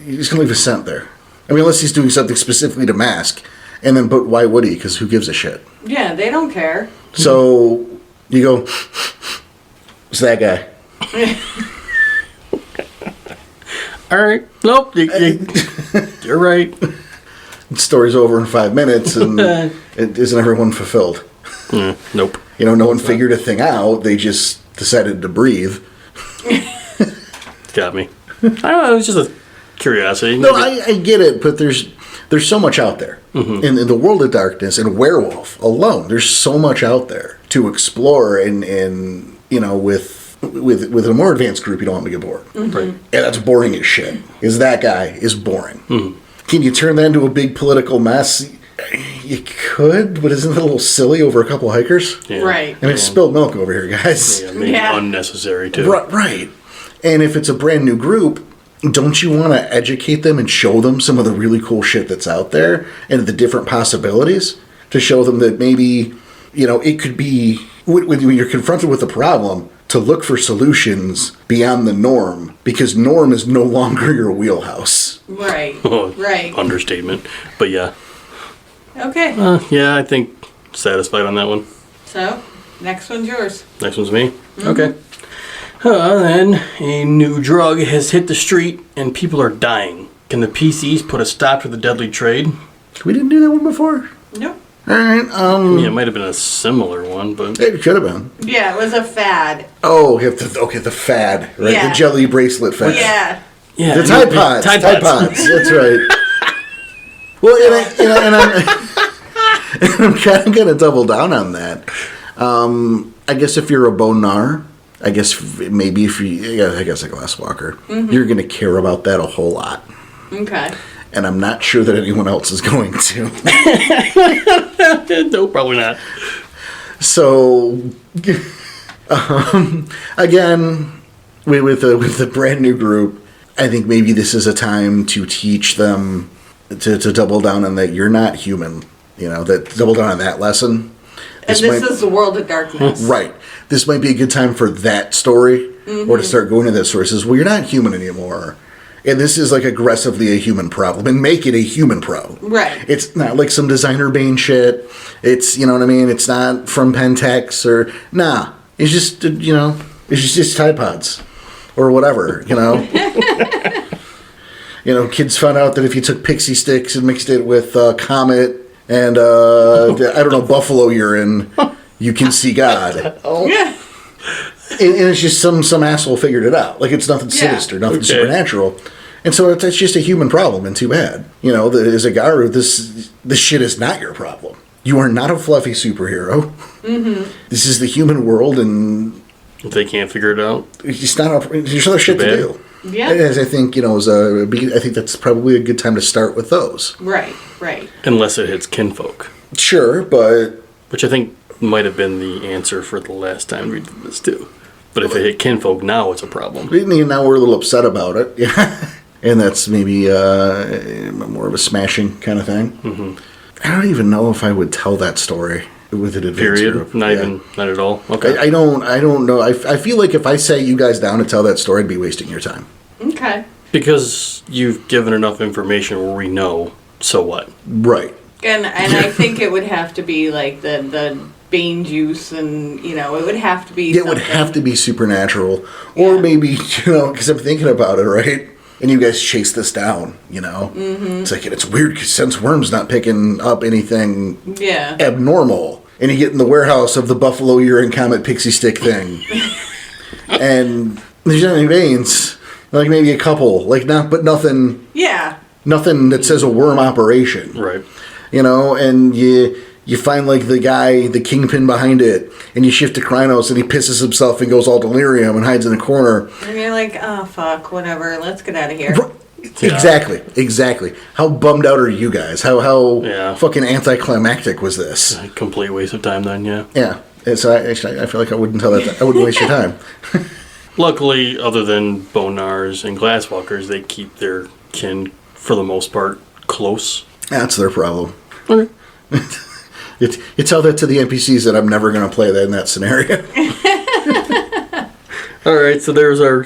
Speaker 1: he's going to leave a scent there. I mean, unless he's doing something specifically to mask. And then, but why would he? Because who gives a shit?
Speaker 2: Yeah, they don't care.
Speaker 1: So you go, it's that guy.
Speaker 3: All right. Nope. You're right.
Speaker 1: The story's over in 5 minutes, and isn't everyone fulfilled?
Speaker 3: Nope.
Speaker 1: No one figured a thing out. They just decided to breathe.
Speaker 3: Got me. I don't know. It was just a curiosity.
Speaker 1: No, I get it, but there's so much out there. In the world of darkness and werewolf alone, there's so much out there to explore, and with a more advanced group, you don't want to get bored.
Speaker 3: Right.
Speaker 1: And that's boring as shit. Is that guy is boring. Can you turn that into a big political mess? You could, but isn't it a little silly over a couple hikers?
Speaker 3: Yeah.
Speaker 2: Right.
Speaker 1: I mean, it's spilled milk over here, guys.
Speaker 3: Yeah, maybe unnecessary too.
Speaker 1: Right. And if it's a brand new group, don't you want to educate them and show them some of the really cool shit that's out there and the different possibilities to show them that maybe, it could be, when you're confronted with a problem, to look for solutions beyond the norm, because norm is no longer your wheelhouse.
Speaker 2: Right.
Speaker 3: Oh,
Speaker 2: Right.
Speaker 3: Understatement. But yeah.
Speaker 2: Okay.
Speaker 3: Yeah, I think satisfied on that one.
Speaker 2: So, next one's yours.
Speaker 3: Next one's me. Okay. Then a new drug has hit the street and people are dying. Can the PCs put a stop to the deadly trade?
Speaker 1: We didn't do that one before?
Speaker 2: Nope.
Speaker 1: All right.
Speaker 3: Yeah, it might have been a similar one, but
Speaker 1: It could have been.
Speaker 2: Yeah, it was a fad.
Speaker 1: Oh, the fad, right?
Speaker 2: Yeah.
Speaker 1: The jelly bracelet fad.
Speaker 2: Yeah.
Speaker 3: yeah,
Speaker 1: The Tide Pods.
Speaker 3: Tide Pods.
Speaker 1: That's right. Well, and I'm kind of going to double down on that. I guess if you're a bonar, I guess maybe if I guess a glass walker, you're going to care about that a whole lot.
Speaker 2: Okay.
Speaker 1: And I'm not sure that anyone else is going to.
Speaker 3: No, probably not.
Speaker 1: So, again, with the brand new group, I think maybe this is a time to teach them to double down on that you're not human. That double down on that lesson.
Speaker 2: And this is the world of darkness.
Speaker 1: Right. This might be a good time for that story, or to start going to that story. It says, well, you're not human anymore. And this is like aggressively a human problem, and make it a human problem.
Speaker 2: Right.
Speaker 1: It's not like some designer Bane shit. It's, you know what I mean? It's not from Pentex or, nah. It's just, it's just Tide Pods or whatever, Kids found out that if you took pixie sticks and mixed it with Comet and, buffalo urine, you can see God.
Speaker 2: Yeah.
Speaker 1: And it's just some asshole figured it out. Like, it's nothing sinister, nothing supernatural. And so that's just a human problem, and too bad. As a Garu, this shit is not your problem. You are not a fluffy superhero. This is the human world, and
Speaker 3: If they can't figure it out,
Speaker 1: it's not there's other shit to do.
Speaker 2: Yeah.
Speaker 1: As I think, I think that's probably a good time to start with those.
Speaker 2: Right.
Speaker 3: unless it hits kinfolk,
Speaker 1: Sure, but
Speaker 3: which I think might have been the answer for the last time we did this too. But if it hit kinfolk now, it's a problem.
Speaker 1: now we're a little upset about it. Yeah. And that's maybe more of a smashing kind of thing. I don't even know if I would tell that story with an advanced
Speaker 3: Period.
Speaker 1: group.
Speaker 3: Not at all. Okay.
Speaker 1: I don't know. I feel like if I sat you guys down to tell that story, I'd be wasting your time.
Speaker 2: Okay.
Speaker 3: Because you've given enough information where we know. So what?
Speaker 1: Right.
Speaker 2: And I think it would have to be like the Bane juice, and it would have to be.
Speaker 1: It would have to be supernatural, or maybe because I'm thinking about it, right? And you guys chase this down, It's like it's weird because since Worm's not picking up anything abnormal, and you get in the warehouse of the Buffalo Urine Comet Pixie Stick thing, and there's not any veins, like maybe a couple, but nothing.
Speaker 2: Yeah.
Speaker 1: Nothing that says a worm operation.
Speaker 3: Right.
Speaker 1: And you find the guy, the kingpin behind it, and you shift to Krynos and he pisses himself and goes all delirium and hides in a corner.
Speaker 2: And you're like, oh fuck, whatever, let's get out of here.
Speaker 1: Exactly. How bummed out are you guys? How fucking anticlimactic was this?
Speaker 3: A complete waste of time then, yeah.
Speaker 1: Yeah. And so I feel like I wouldn't tell that. I wouldn't waste your time.
Speaker 3: Luckily, other than Bonars and Glasswalkers, they keep their kin, for the most part, close.
Speaker 1: That's their problem.
Speaker 3: Okay.
Speaker 1: You tell that to the NPCs that I'm never going to play that in that scenario.
Speaker 3: All right, so there's our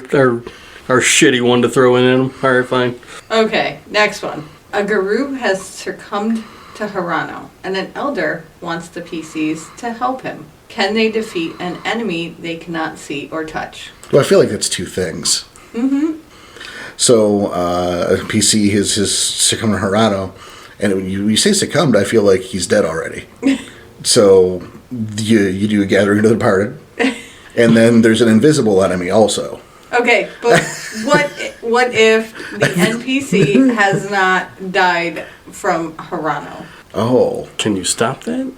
Speaker 3: our shitty one to throw in him. All right, fine.
Speaker 2: Okay, next one. A Garou has succumbed to Hirano, and an elder wants the PCs to help him. Can they defeat an enemy they cannot see or touch?
Speaker 1: Well, I feel like that's two things. Mm-hmm. So, a PC has succumbed to Hirano, and when you say succumbed, I feel like he's dead already. So, you do a gathering of the departed, and then there's an invisible enemy also.
Speaker 2: Okay, but what if the NPC has not died from Hirano?
Speaker 1: Oh.
Speaker 3: Can you stop that?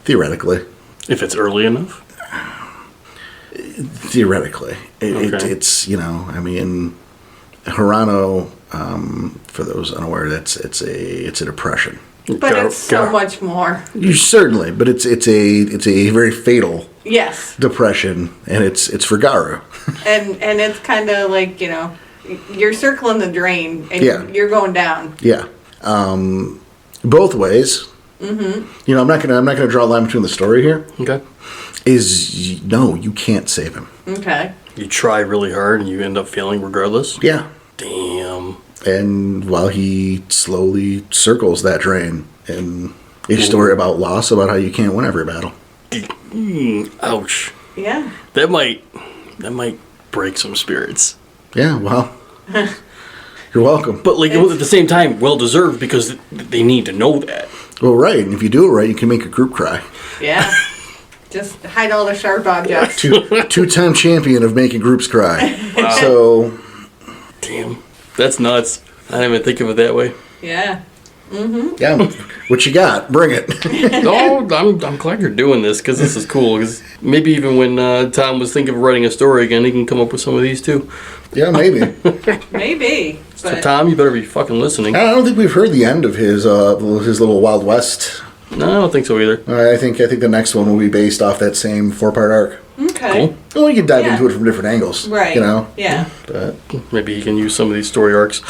Speaker 1: Theoretically.
Speaker 3: If it's early enough?
Speaker 1: Theoretically.
Speaker 3: Okay.
Speaker 1: It's, I mean, Hirano, for those unaware, it's a depression.
Speaker 2: But it's so much more.
Speaker 1: Certainly, but it's a very fatal
Speaker 2: Yes.
Speaker 1: depression, and it's for Garu.
Speaker 2: And it's kind of like, you're circling the drain and
Speaker 1: Yeah.
Speaker 2: you're going down.
Speaker 1: Yeah. Both ways. Mm-hmm. I'm not gonna draw a line between the story here.
Speaker 3: Okay.
Speaker 1: No, you can't save him.
Speaker 2: Okay.
Speaker 3: You try really hard and you end up failing regardless?
Speaker 1: Yeah.
Speaker 3: Damn.
Speaker 1: And while he slowly circles that drain, and a story about loss, about how you can't win every battle.
Speaker 3: Ouch.
Speaker 2: Yeah.
Speaker 3: That might break some spirits.
Speaker 1: Yeah, well, you're welcome.
Speaker 3: But at the same time, well deserved because they need to know that.
Speaker 1: Well, right, and if you do it right, you can make a group cry.
Speaker 2: Yeah. Just hide all the sharp objects.
Speaker 1: Two-time champion of making groups cry.
Speaker 3: Wow.
Speaker 1: So,
Speaker 3: Damn. That's nuts. I didn't even think of it that way.
Speaker 2: Yeah.
Speaker 1: yeah, what you got? Bring it.
Speaker 3: No, I'm glad you're doing this because this is cool. Because maybe even when Tom was thinking of writing a story again, he can come up with some of these too.
Speaker 1: Yeah, maybe.
Speaker 2: Maybe.
Speaker 3: So
Speaker 2: But
Speaker 3: Tom, you better be fucking listening.
Speaker 1: I don't think we've heard the end of his little Wild West.
Speaker 3: No, I don't think so either.
Speaker 1: I think the next one will be based off that same 4-part arc.
Speaker 2: okay.
Speaker 3: Cool.
Speaker 1: Well, you can dive
Speaker 2: Yeah.
Speaker 1: into it from different angles.
Speaker 2: Right. Yeah.
Speaker 1: But
Speaker 3: Maybe he can use some of these story arcs.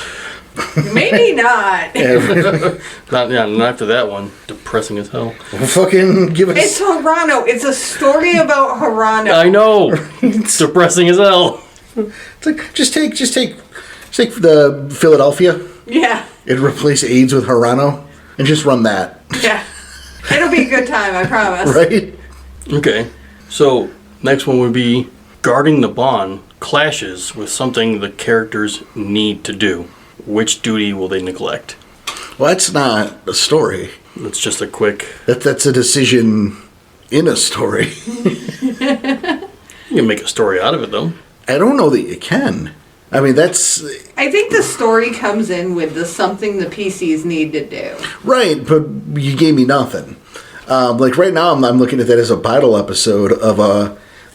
Speaker 2: Maybe not.
Speaker 3: Not after that one. Depressing as hell.
Speaker 1: fucking give us.
Speaker 2: It's Hirano. It's a story about Hirano.
Speaker 3: I know. It's depressing as hell.
Speaker 1: It's like just take the Philadelphia
Speaker 2: Yeah.
Speaker 1: and replace AIDS with Hirano and just run that.
Speaker 2: Yeah. It'll be a good time, I promise.
Speaker 1: Right?
Speaker 3: Okay. So, next one would be guarding the bond clashes with something the characters need to do. Which duty will they neglect?
Speaker 1: Well, that's not a story.
Speaker 3: It's just a quick...
Speaker 1: That's a decision in a story.
Speaker 3: You can make a story out of it, though.
Speaker 1: I don't know that you can. I mean, that's...
Speaker 2: I think the story comes in with the something the PCs need to do.
Speaker 1: Right, but you gave me nothing. Like right now, I'm looking at that as a Bible episode of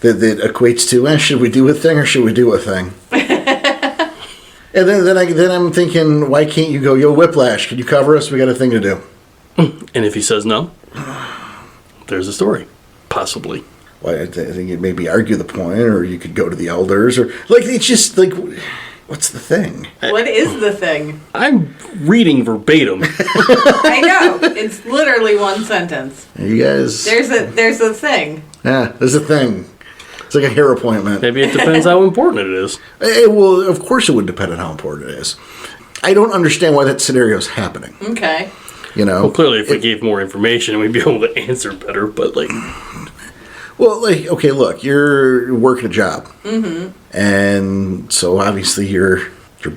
Speaker 1: that equates to, should we do a thing or should we do a thing? And then I'm thinking, why can't you go, yo, Whiplash, can you cover us? We got a thing to do.
Speaker 3: And if he says no, there's a story. Possibly.
Speaker 1: Well, I think it maybe argue the point, or you could go to the elders, or like it's just like, what's the thing?
Speaker 2: What is the thing?
Speaker 3: I'm reading verbatim.
Speaker 2: I know. It's literally one sentence.
Speaker 1: You guys,
Speaker 2: There's a thing.
Speaker 1: yeah, there's a thing. It's like a hair appointment.
Speaker 3: Maybe it depends how important it is.
Speaker 1: Well, of course it would depend on how important it is. I don't understand why that scenario is happening.
Speaker 2: Okay.
Speaker 3: Well, clearly, if we gave more information, we'd be able to answer better. But
Speaker 1: okay, look, you're working a job, and so obviously you're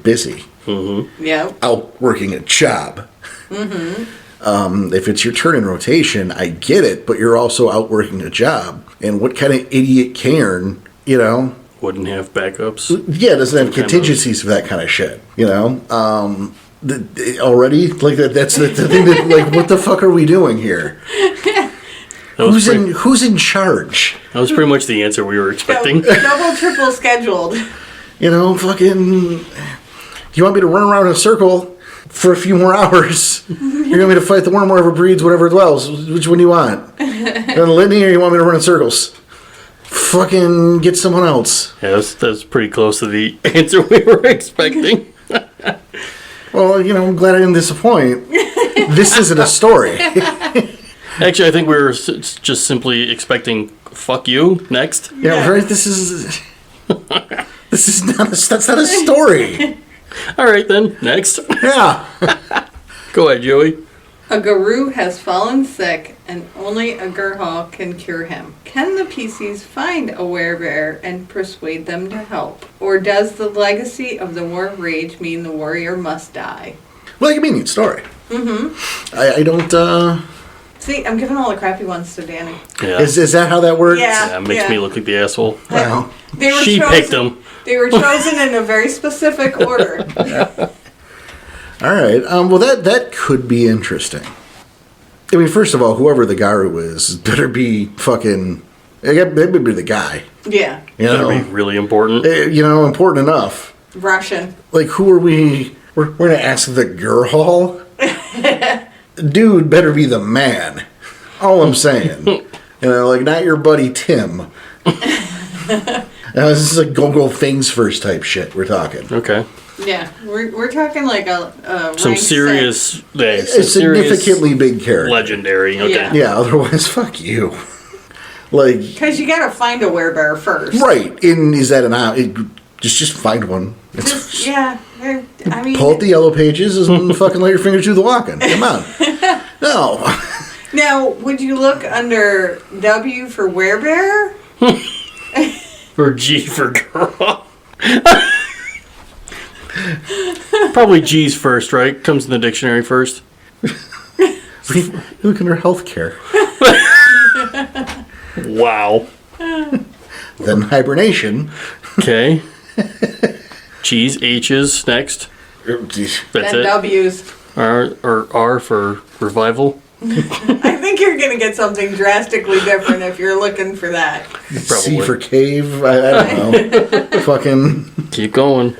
Speaker 1: busy.
Speaker 2: Yeah.
Speaker 1: Out working a job. If it's your turn in rotation, I get it, but you're also out working a job. And what kind of idiot Cairn,
Speaker 3: wouldn't have backups.
Speaker 1: doesn't have contingencies for that kind of shit, already? Like, that's the thing that, like, what the fuck are we doing here? Who's in charge?
Speaker 3: That was pretty much the answer we were expecting.
Speaker 2: Double, triple scheduled.
Speaker 1: Fucking... You want me to run around in a circle for a few more hours? You're going me to fight the worm wherever it breeds, whatever it dwells. Which one do you want? Lidney, or you want me to run in circles? Fucking get someone else.
Speaker 3: Yeah, that's pretty close to the answer we were expecting.
Speaker 1: Well, I'm glad I didn't disappoint. This isn't a story.
Speaker 3: Actually, I think we were just simply expecting "fuck you" next.
Speaker 1: Yeah, right. This is. That's not a story.
Speaker 3: All right, then. Next.
Speaker 1: Yeah.
Speaker 3: Go ahead, Joey.
Speaker 2: A guru has fallen sick and only a Gurhal can cure him. Can the PCs find a werebear and persuade them to help? Or does the legacy of the War of Rage mean the warrior must die?
Speaker 1: Well, like a mean story. Mm-hmm. I don't,
Speaker 2: See, I'm giving all the crappy ones to Danny.
Speaker 3: Yeah.
Speaker 1: Is that how that works?
Speaker 2: Yeah.
Speaker 3: Makes me look like the asshole.
Speaker 1: Well,
Speaker 3: She picked them.
Speaker 2: They were chosen in a very specific order.
Speaker 1: all right. Well, that could be interesting. I mean, first of all, whoever the Garu is better be fucking... They better be the guy.
Speaker 2: Yeah.
Speaker 1: You know?
Speaker 3: That'd be really important.
Speaker 1: Important enough.
Speaker 2: Russian.
Speaker 1: Like, who are we... We're going to ask the Gurhal? Dude better be the man. All I'm saying. Like, not your buddy Tim. This is like go things first type shit we're talking.
Speaker 3: Okay.
Speaker 2: Yeah. We're talking like a
Speaker 3: Some
Speaker 2: rank
Speaker 3: serious...
Speaker 1: A significantly big character.
Speaker 3: Legendary. Okay.
Speaker 2: Yeah.
Speaker 1: Yeah, otherwise, fuck you. Like...
Speaker 2: Because you gotta find a werebear first.
Speaker 1: Right. Is that just find one.
Speaker 2: Just, yeah. I mean...
Speaker 1: Pull up the yellow pages and fucking let your fingers do the walking. Come on. No.
Speaker 2: Now, would you look under W for werebear?
Speaker 3: Or G for girl. Probably G's first, right? Comes in the dictionary first.
Speaker 1: You look under healthcare.
Speaker 3: Wow.
Speaker 1: Then hibernation.
Speaker 3: Okay. G's, H's next. That's
Speaker 2: Then
Speaker 3: it.
Speaker 2: W's.
Speaker 3: R for revival.
Speaker 2: I think you're gonna get something drastically different if you're looking for that.
Speaker 1: C for cave. I don't know. Fucking.
Speaker 3: Keep going.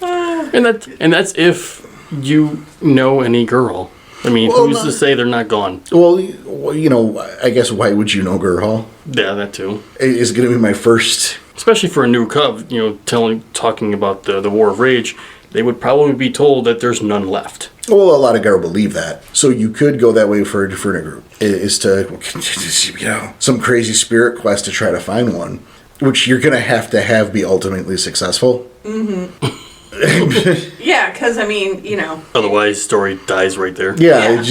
Speaker 3: And that's if you know any girl. I mean,
Speaker 1: Well,
Speaker 3: who's to say they're not gone?
Speaker 1: Well, I guess why would you know Gurhal?
Speaker 3: Yeah, that too.
Speaker 1: Is going to be my first.
Speaker 3: Especially for a new cub, talking about the War of Rage, they would probably be told that there's none left.
Speaker 1: Well, a lot of guys believe that. So you could go that way for a different group. Is to, some crazy spirit quest to try to find one, which you're going to have be ultimately successful.
Speaker 2: Mm-hmm. Yeah, because, I mean,
Speaker 3: Otherwise, story dies right there.
Speaker 1: Yeah, you're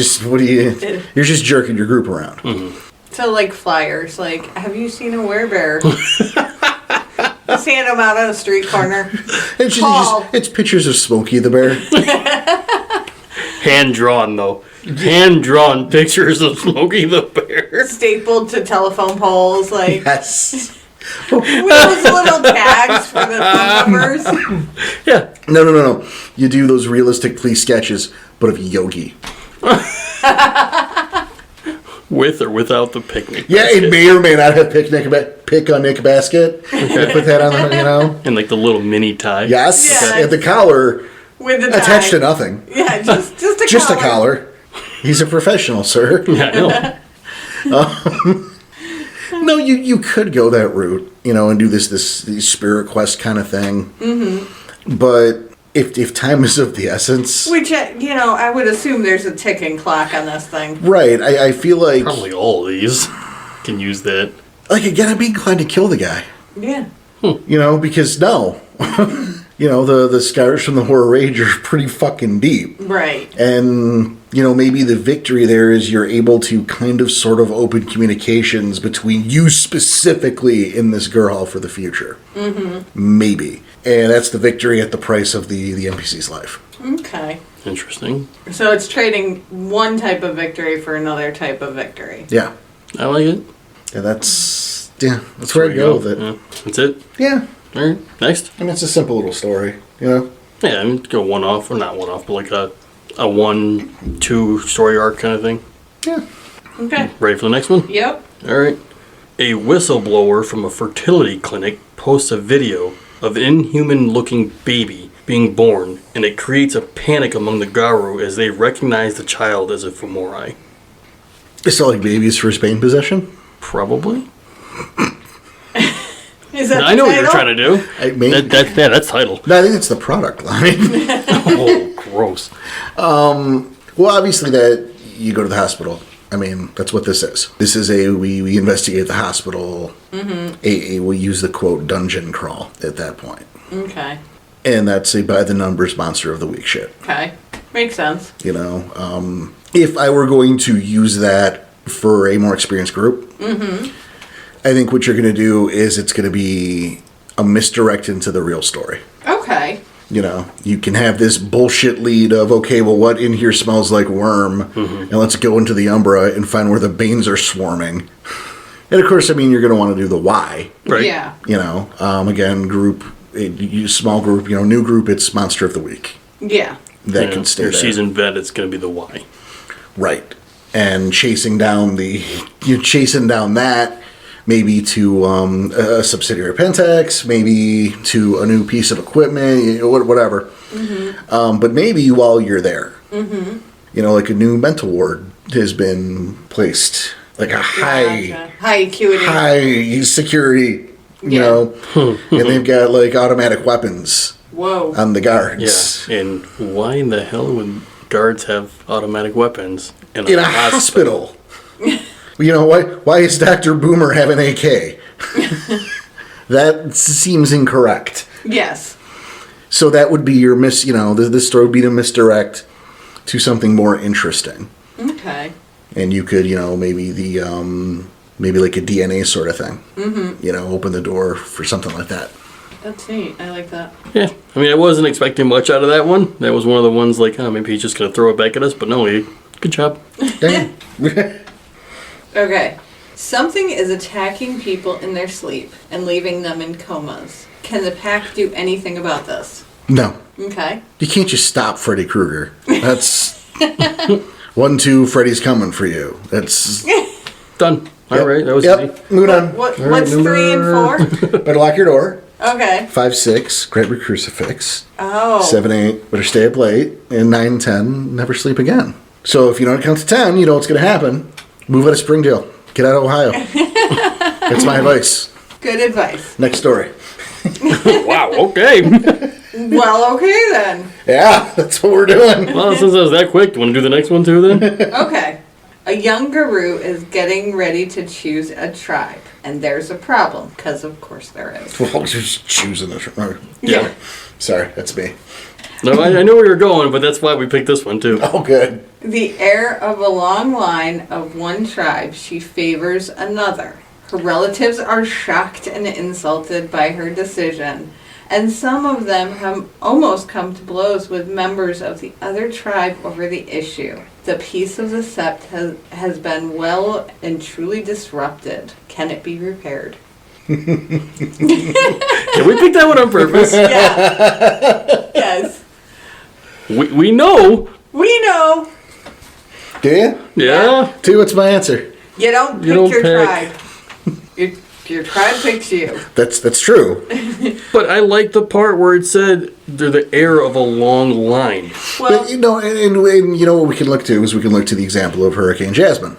Speaker 1: just jerking your group around.
Speaker 3: Mm-hmm.
Speaker 2: So, like, flyers. Like, have you seen a werebear? Just hand them out on a street corner.
Speaker 1: It's pictures of Smokey the Bear.
Speaker 3: Hand-drawn, though. Hand-drawn pictures of Smokey the Bear.
Speaker 2: Stapled to telephone poles, like...
Speaker 1: Yes.
Speaker 2: With those little tags for the phone numbers.
Speaker 3: Yeah.
Speaker 1: No. You do those realistic police sketches, but of Yogi.
Speaker 3: With or without the picnic
Speaker 1: Yeah,
Speaker 3: basket.
Speaker 1: it may or may not have pick on Nick basket. Okay. Put that on,
Speaker 3: And like the little mini tie.
Speaker 1: Yes.
Speaker 2: Yeah.
Speaker 1: And the collar
Speaker 2: With the tie.
Speaker 1: attached to nothing.
Speaker 2: Yeah, just a
Speaker 1: Just
Speaker 2: collar.
Speaker 1: a collar. He's a professional, sir.
Speaker 3: Yeah, I know.
Speaker 1: No, you could go that route, and do this spirit quest kind of thing. Mm-hmm. But if time is of the essence,
Speaker 2: Which, I would assume there's a ticking clock on this thing.
Speaker 1: right? I feel like
Speaker 3: Probably all of these can use that.
Speaker 1: again, I'd be inclined to kill the guy.
Speaker 2: Yeah.
Speaker 1: Because no, the scars from the Horror Rage are pretty fucking deep.
Speaker 2: Right.
Speaker 1: And, maybe the victory there is you're able to kind of sort of open communications between you specifically in this Gurhal for the future. Mm-hmm. Maybe. And that's the victory at the price of the NPC's life.
Speaker 2: Okay.
Speaker 3: Interesting.
Speaker 2: So it's trading one type of victory for another type of victory.
Speaker 1: Yeah.
Speaker 3: I like it.
Speaker 1: And that's where I go with it.
Speaker 3: Yeah. That's it.
Speaker 1: Yeah.
Speaker 3: All right. Next.
Speaker 1: I mean, it's a simple little story,
Speaker 3: Yeah, I mean, go one off, or not one off, but like a 1-2 story arc kind of thing.
Speaker 1: Yeah.
Speaker 2: Okay.
Speaker 3: Ready for the next one?
Speaker 2: Yep.
Speaker 3: All right. A whistleblower from a fertility clinic posts a video of an inhuman-looking baby being born, and it creates a panic among the Garu as they recognize the child as a Fomori.
Speaker 1: It's not like babies for Spain possession?
Speaker 3: Probably.
Speaker 2: Is that
Speaker 3: I know
Speaker 2: the
Speaker 3: what you're
Speaker 2: title?
Speaker 3: trying to do. That's title.
Speaker 1: No, I think it's the product line.
Speaker 3: Oh, gross.
Speaker 1: Well, obviously that you go to the hospital I mean, that's what this is. This is we investigate the hospital. We use the quote dungeon crawl at that point.
Speaker 2: Okay.
Speaker 1: And that's a by the numbers monster of the week shit.
Speaker 2: Okay. Makes sense.
Speaker 1: You know, if I were going to use that for a more experienced group, I think what you're going to do is it's going to be a misdirect into the real story.
Speaker 2: Okay.
Speaker 1: You know, you can have this bullshit lead of, okay, well, what in here smells like worm? And let's go into the Umbra and find where the Banes are swarming. And of course, I mean, you're going to want to do the why.
Speaker 3: Right.
Speaker 2: Yeah.
Speaker 1: You know, again, small group, you know, new group, it's Monster of the Week.
Speaker 2: Yeah.
Speaker 1: That can stay
Speaker 3: your
Speaker 1: there.
Speaker 3: seasoned vet, it's going to be the why.
Speaker 1: Right. And chasing down that, maybe to a subsidiary of Pentax, maybe to a new piece of equipment, whatever. But maybe while you're there, you know, like a new mental ward has been placed, like a
Speaker 2: High acuity.
Speaker 1: high security, you
Speaker 2: Yeah.
Speaker 1: know, and they've got like automatic weapons
Speaker 2: Whoa.
Speaker 1: on the guards.
Speaker 3: Yeah. And why in the hell would guards have automatic weapons in
Speaker 1: In a hospital. You know, why is Dr. Boomer have an AK? That seems incorrect.
Speaker 2: Yes.
Speaker 1: So that would be your this story would be to misdirect to something more interesting.
Speaker 2: Okay.
Speaker 1: And you could, you know, maybe maybe like a DNA sort of thing. You know, open the door for something like that.
Speaker 2: That's neat. I like that.
Speaker 3: Yeah. I mean, I wasn't expecting much out of that one. That was one of the ones like, oh, maybe he's just going to throw it back at us. But no, good job.
Speaker 1: Damn.
Speaker 2: Okay. Something is attacking people in their sleep and leaving them in comas. Can the pack do anything about this?
Speaker 1: No.
Speaker 2: Okay.
Speaker 1: You can't just stop Freddy Krueger. That's 1, 2, Freddy's coming for you. That's
Speaker 3: Done. All right. That was
Speaker 1: Yep.
Speaker 3: easy.
Speaker 1: Moving on.
Speaker 2: What's
Speaker 3: right,
Speaker 2: 3 and 4?
Speaker 1: Better lock your door.
Speaker 2: Okay.
Speaker 1: 5, 6, grab your crucifix.
Speaker 2: Oh.
Speaker 1: 7, 8, better stay up late. And 9, 10, never sleep again. So if you don't count to 10, you know what's going to happen. Move out of Springdale. Get out of Ohio. That's my advice.
Speaker 2: Good advice.
Speaker 1: Next story.
Speaker 3: Wow. Okay.
Speaker 2: Well, okay then.
Speaker 1: Yeah, that's what we're doing.
Speaker 3: Well, since that was that quick, do you want to do the next one too then?
Speaker 2: Okay. A young guru is getting ready to choose a tribe. And there's a problem, because of course there is.
Speaker 1: Well, just choosing this.
Speaker 2: Yeah.
Speaker 1: Sorry, that's me.
Speaker 3: No, I know where you're going, but that's why we picked this one too.
Speaker 1: Oh, good.
Speaker 2: The heir of a long line of one tribe, she favors another. Her relatives are shocked and insulted by her decision, and some of them have almost come to blows with members of the other tribe over the issue. The peace of the sept has been well and truly disrupted. Can it be repaired?
Speaker 3: Can we pick that one on purpose?
Speaker 2: Yeah. Yes.
Speaker 3: We know.
Speaker 2: We know.
Speaker 1: Do you?
Speaker 3: Yeah.
Speaker 1: Tell you what's my answer.
Speaker 2: You don't pick
Speaker 3: don't
Speaker 2: your
Speaker 3: pick.
Speaker 2: tribe. Your tribe picks you.
Speaker 1: That's true.
Speaker 3: But I like the part where it said they're the heir of a long line.
Speaker 2: Well,
Speaker 1: But, you know, and you know what we can look to is we can look to the example of Hurricane Jasmine,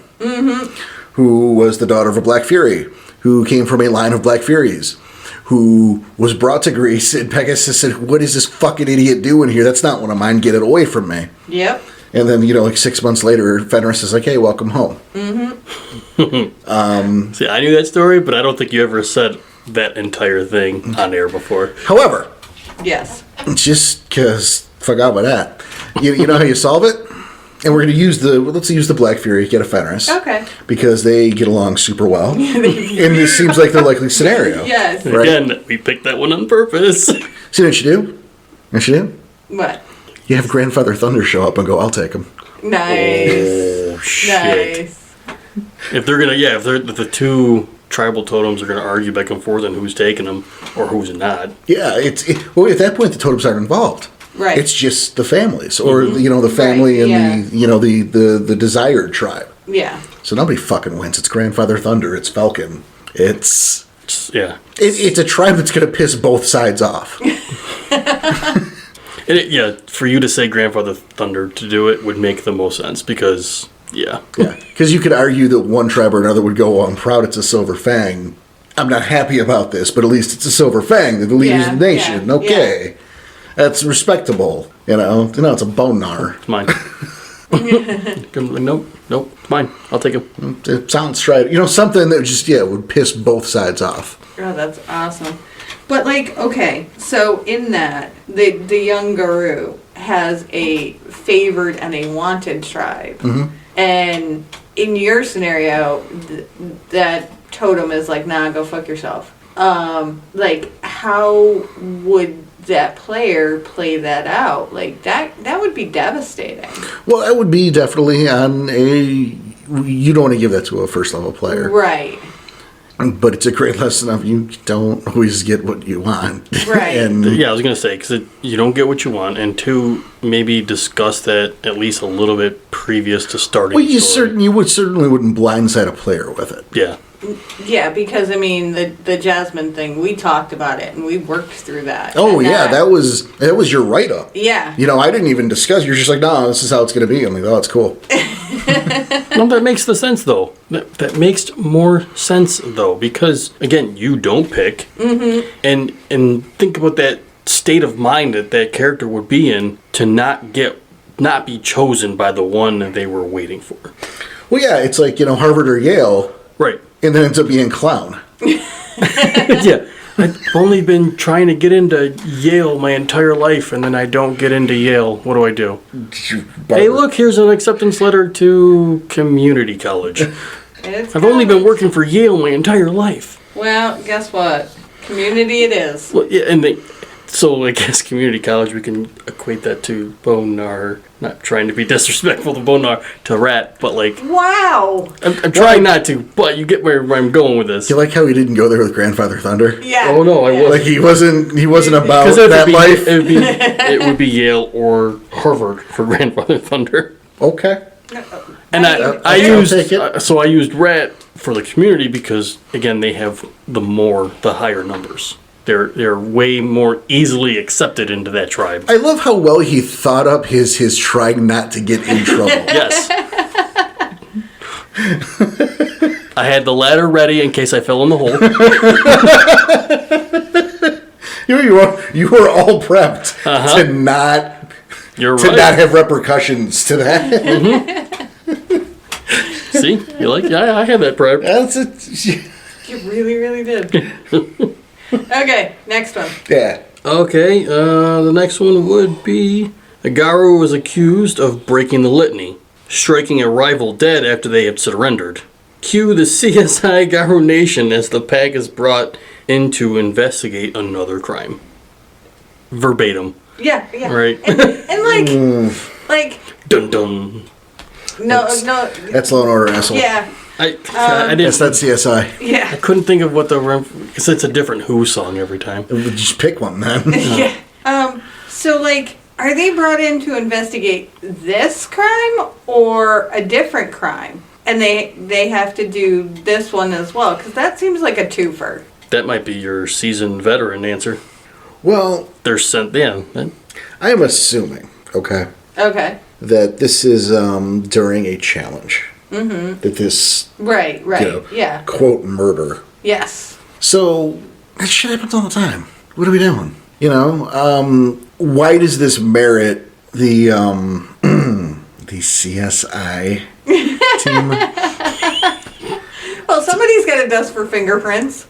Speaker 1: who was the daughter of a Black Fury, who came from a line of Black Furies, who was brought to Greece, and Pegasus said, what is this fucking idiot doing here? That's not one of mine. Get it away from me.
Speaker 2: yep.
Speaker 1: And then, you know, like 6 months later, Fenris is like, hey, welcome home.
Speaker 3: See, I knew that story, but I don't think you ever said that entire thing on air before.
Speaker 1: However,
Speaker 2: Yes.
Speaker 1: just because, forgot about that. You know how you solve it? And we're going to let's use the Black Fury, get a Fenris.
Speaker 2: Okay.
Speaker 1: Because they get along super well. And this seems like the likely scenario.
Speaker 2: Yes.
Speaker 1: Right.
Speaker 3: Again, we picked that one on purpose.
Speaker 1: See what you do? You know what you do?
Speaker 2: What?
Speaker 1: You have Grandfather Thunder show up and go, I'll take him.
Speaker 2: Nice.
Speaker 3: Oh, shit.
Speaker 2: Nice.
Speaker 3: If the two tribal totems are going to argue back and forth on who's taking them or who's not.
Speaker 1: Yeah, well, at that point, the totems aren't involved.
Speaker 2: Right.
Speaker 1: It's just the families, or you know, the family
Speaker 2: Right,
Speaker 1: and the desired tribe.
Speaker 2: Yeah.
Speaker 1: So nobody fucking wins. It's Grandfather Thunder. It's Falcon. It's
Speaker 3: Yeah.
Speaker 1: it's a tribe that's going to piss both sides off.
Speaker 3: For you to say Grandfather Thunder to do it would make the most sense because, yeah.
Speaker 1: Yeah, because you could argue that one tribe or another would go, "Oh, I'm proud it's a Silver Fang. I'm not happy about this, but at least it's a Silver Fang. They're the leaders of the nation.
Speaker 2: Yeah,
Speaker 1: Okay, that's respectable. You know, it's a bone gnar.
Speaker 3: It's mine. Nope, fine. I'll take him.
Speaker 1: It sounds right. Something that just, would piss both sides off.
Speaker 2: Oh, that's awesome. But, like, okay, so in that, the young Guru has a favored and a wanted tribe.
Speaker 1: Mm-hmm.
Speaker 2: And in your scenario, that totem is like, nah, go fuck yourself. Like, how would that player play that out? Like, that would be devastating.
Speaker 1: Well, that would be definitely on you don't want to give that to a first level player.
Speaker 2: Right.
Speaker 1: But it's a great lesson of you don't always get what you want.
Speaker 2: Right.
Speaker 1: And
Speaker 3: Yeah, I was going to say, because you don't get what you want, and two, maybe discuss that at least a little bit previous to starting
Speaker 1: well,
Speaker 3: the story.
Speaker 1: you certainly wouldn't blindside a player with it.
Speaker 3: Yeah.
Speaker 2: Yeah, because, I mean, the Jasmine thing, we talked about it, and we worked through that.
Speaker 1: Oh,
Speaker 2: And
Speaker 1: yeah, that was your write-up.
Speaker 2: Yeah.
Speaker 1: I didn't even discuss. You're just like, no, this is how it's going to be. I'm like, oh, it's cool.
Speaker 3: No, that makes the sense, though. That makes more sense, though, because, again, you don't pick. Mm-hmm. And think about that state of mind that character would be in to not be chosen by the one that they were waiting for.
Speaker 1: Well, yeah, it's like, Harvard or Yale.
Speaker 3: Right.
Speaker 1: And then ends up being clown.
Speaker 3: Yeah. I've only been trying to get into Yale my entire life, and then I don't get into Yale. What do I do? Hey, look, here's an acceptance letter to community college. I've only been working for Yale my entire life.
Speaker 2: Well, guess what? Community it is.
Speaker 3: Well, yeah, and so I guess community college, we can equate that to Bonar. Not trying to be disrespectful to Bonar, to Rat, but like...
Speaker 2: Wow!
Speaker 3: I'm trying not to, but you get where I'm going with this.
Speaker 1: You like how he didn't go there with Grandfather Thunder?
Speaker 2: Yeah.
Speaker 3: Oh, no, I wasn't.
Speaker 1: Like, he wasn't about that life?
Speaker 3: It would be Yale or Harvard for Grandfather Thunder.
Speaker 1: Okay.
Speaker 3: And I
Speaker 1: I'll take it.
Speaker 3: I used Rat for the community because, again, they have the higher numbers. They're way more easily accepted into that tribe.
Speaker 1: I love how well he thought up his trying not to get in trouble.
Speaker 3: Yes. I had the ladder ready in case I fell in the hole.
Speaker 1: You were all prepped to not
Speaker 3: You're
Speaker 1: to
Speaker 3: right.
Speaker 1: not have repercussions to that.
Speaker 3: Mm-hmm. See, you like? Yeah, I had that prep.
Speaker 1: That's it.
Speaker 2: You really, really did. Okay, next one.
Speaker 1: Yeah.
Speaker 3: Okay, the next one would be Agaru was accused of breaking the litany, striking a rival dead after they had surrendered. Cue the CSI Garu Nation as the pack is brought in to investigate another crime. Verbatim.
Speaker 2: Yeah.
Speaker 3: Right.
Speaker 2: And like,
Speaker 3: Dun dun.
Speaker 2: no.
Speaker 1: That's Law and Order, asshole.
Speaker 2: Yeah.
Speaker 3: I
Speaker 1: That's
Speaker 3: didn't.
Speaker 1: that CSI.
Speaker 2: Yeah.
Speaker 3: I couldn't think of what because it's a different Who song every time.
Speaker 1: Just pick one then.
Speaker 2: Yeah. So, like, are they brought in to investigate this crime or a different crime? And they have to do this one as well? Because that seems like a twofer.
Speaker 3: That might be your seasoned veteran answer.
Speaker 1: Well,
Speaker 3: They're sent. Yeah.
Speaker 1: I am assuming, okay,
Speaker 2: Okay.
Speaker 1: that this is during a challenge. Mm-hmm. That this,
Speaker 2: Right. Yeah.
Speaker 1: quote, murder.
Speaker 2: Yes.
Speaker 1: So, that shit happens all the time. What are we doing? Why does this merit the the CSI team?
Speaker 2: Well, somebody's got a dust for fingerprints.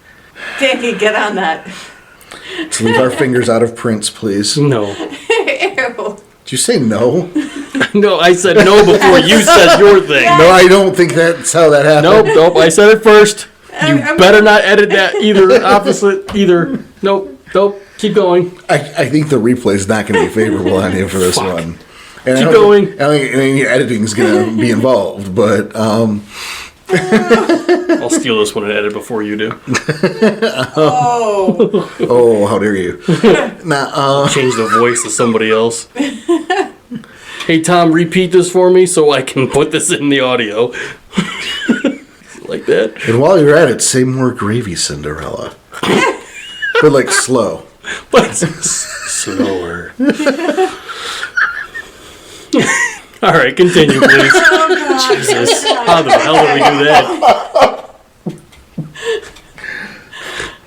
Speaker 2: Danny, get on that.
Speaker 1: Let's leave our fingers out of prints, please.
Speaker 3: No.
Speaker 2: Ew.
Speaker 1: Did you say no?
Speaker 3: No, I said no before you said your thing.
Speaker 1: No, I don't think that's how that happened.
Speaker 3: Nope, I said it first. You
Speaker 2: I'm-
Speaker 3: better not edit that either. Nope, keep going.
Speaker 1: I think the replay is not going to be favorable on you for this
Speaker 3: Fuck.
Speaker 1: one. And
Speaker 3: Keep
Speaker 1: I don't
Speaker 3: going.
Speaker 1: think any editing is going to be involved, but
Speaker 3: I'll steal this one and edit before you do.
Speaker 2: Oh.
Speaker 1: how dare you?
Speaker 3: Change the voice to somebody else. Hey, Tom, repeat this for me so I can put this in the audio. Like that?
Speaker 1: And while you're at it, say more gravy, Cinderella. But like slow.
Speaker 3: But slower. All right, continue, please. Jesus, how the hell did we do that?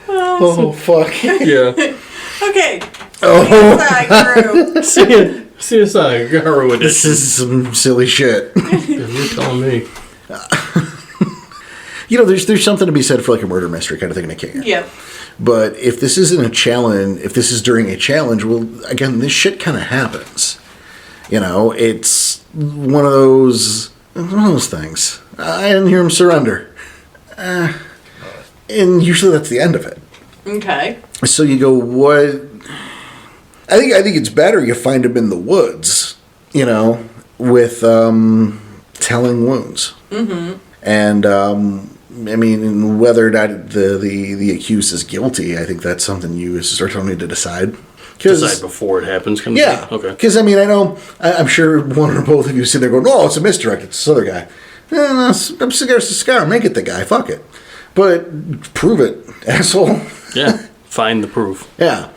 Speaker 1: Oh fuck.
Speaker 3: Yeah.
Speaker 2: Okay.
Speaker 1: Oh.
Speaker 2: CSI crew.
Speaker 3: CSI, Garo edition.
Speaker 1: This is some silly shit.
Speaker 3: You're telling me.
Speaker 1: There's something to be said for like a murder mystery kind of thing in a king.
Speaker 2: Yep.
Speaker 1: But if this isn't a challenge, if this is during a challenge, well, again, this shit kind of happens. It's one of those things. I didn't hear him surrender. And usually that's the end of it.
Speaker 2: Okay.
Speaker 1: So you go, what? I think it's better you find him in the woods, with telling wounds. Mm-hmm. And, whether or not the accused is guilty, I think that's something you start to need to decide.
Speaker 3: Decide before it happens, kind of
Speaker 1: yeah.
Speaker 3: thing? Okay.
Speaker 1: Because, I'm sure one or both of you sit there going, oh, it's a misdirect, it's this other guy. No, cigar, make it the guy, fuck it. But prove it, asshole.
Speaker 3: Yeah, find the proof.
Speaker 1: Yeah.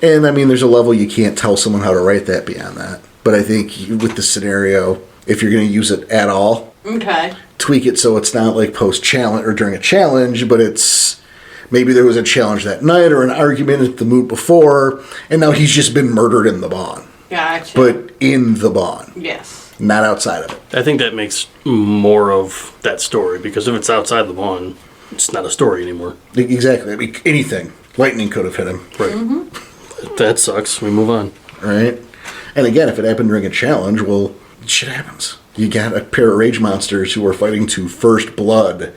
Speaker 1: And, there's a level you can't tell someone how to write that beyond that. But I think with the scenario, if you're going to use it at all,
Speaker 2: okay,
Speaker 1: tweak it so it's not like post-challenge or during a challenge, but it's maybe there was a challenge that night or an argument at the moot before, and now he's just been murdered in the barn.
Speaker 2: Gotcha.
Speaker 1: But in the barn.
Speaker 2: Yes.
Speaker 1: Not outside of it.
Speaker 3: I think that makes more of that story, because if it's outside the barn, it's not a story anymore.
Speaker 1: Exactly. Anything. Lightning could have hit him.
Speaker 3: Right. Mm-hmm. That sucks. We move on.
Speaker 1: Right? And again, if it happened during a challenge, well, shit happens. You got a pair of rage monsters who are fighting to first blood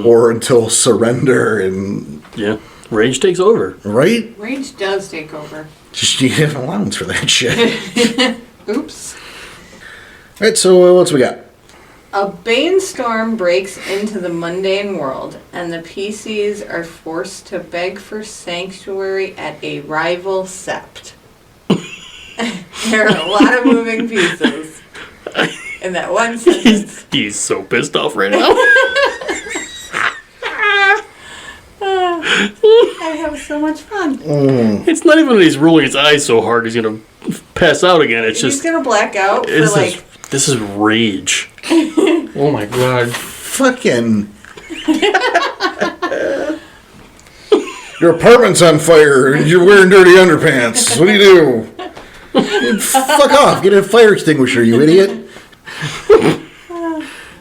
Speaker 1: or until surrender, and
Speaker 3: yeah, rage takes over.
Speaker 1: Right?
Speaker 2: Rage does take over.
Speaker 1: Just you have an allowance for that shit.
Speaker 2: Oops.
Speaker 1: All right, so what's we got?
Speaker 2: A Bane storm breaks into the mundane world, and the PCs are forced to beg for sanctuary at a rival sept. There are a lot of moving pieces in that one sentence.
Speaker 3: He's so pissed off right now.
Speaker 2: I have so much fun.
Speaker 3: It's not even that he's rolling his eyes so hard he's going to pass out again. It's
Speaker 2: He's
Speaker 3: just...
Speaker 2: going to black out for like...
Speaker 3: This is rage. Oh my god.
Speaker 1: Fucking... Your apartment's on fire and you're wearing dirty underpants. What do you do? Fuck off. Get a fire extinguisher, you idiot.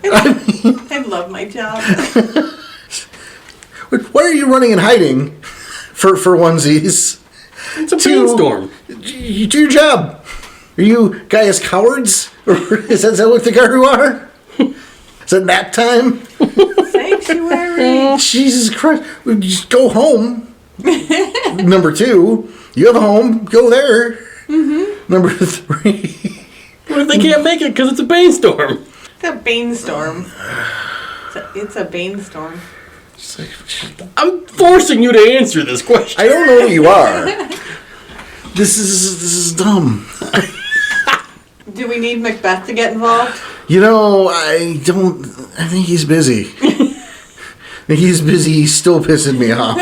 Speaker 2: I love my job.
Speaker 1: Why are you running and hiding for onesies?
Speaker 3: It's a brainstorm.
Speaker 1: Do your job. Are you guys cowards? Or is that what the Garu are? Is it nap time?
Speaker 2: Sanctuary.
Speaker 1: Jesus Christ. Just go home. Number 2, you have a home. Go there. Mm-hmm. Number 3.
Speaker 3: What if they can't make it because it's a brainstorm?
Speaker 2: It's a Bane storm. It's a Bane storm.
Speaker 3: I'm forcing you to answer this question.
Speaker 1: I don't know who you are. This is dumb.
Speaker 2: Do we need Macbeth to get involved?
Speaker 1: I think he's busy. He's busy. He's still pissing me off.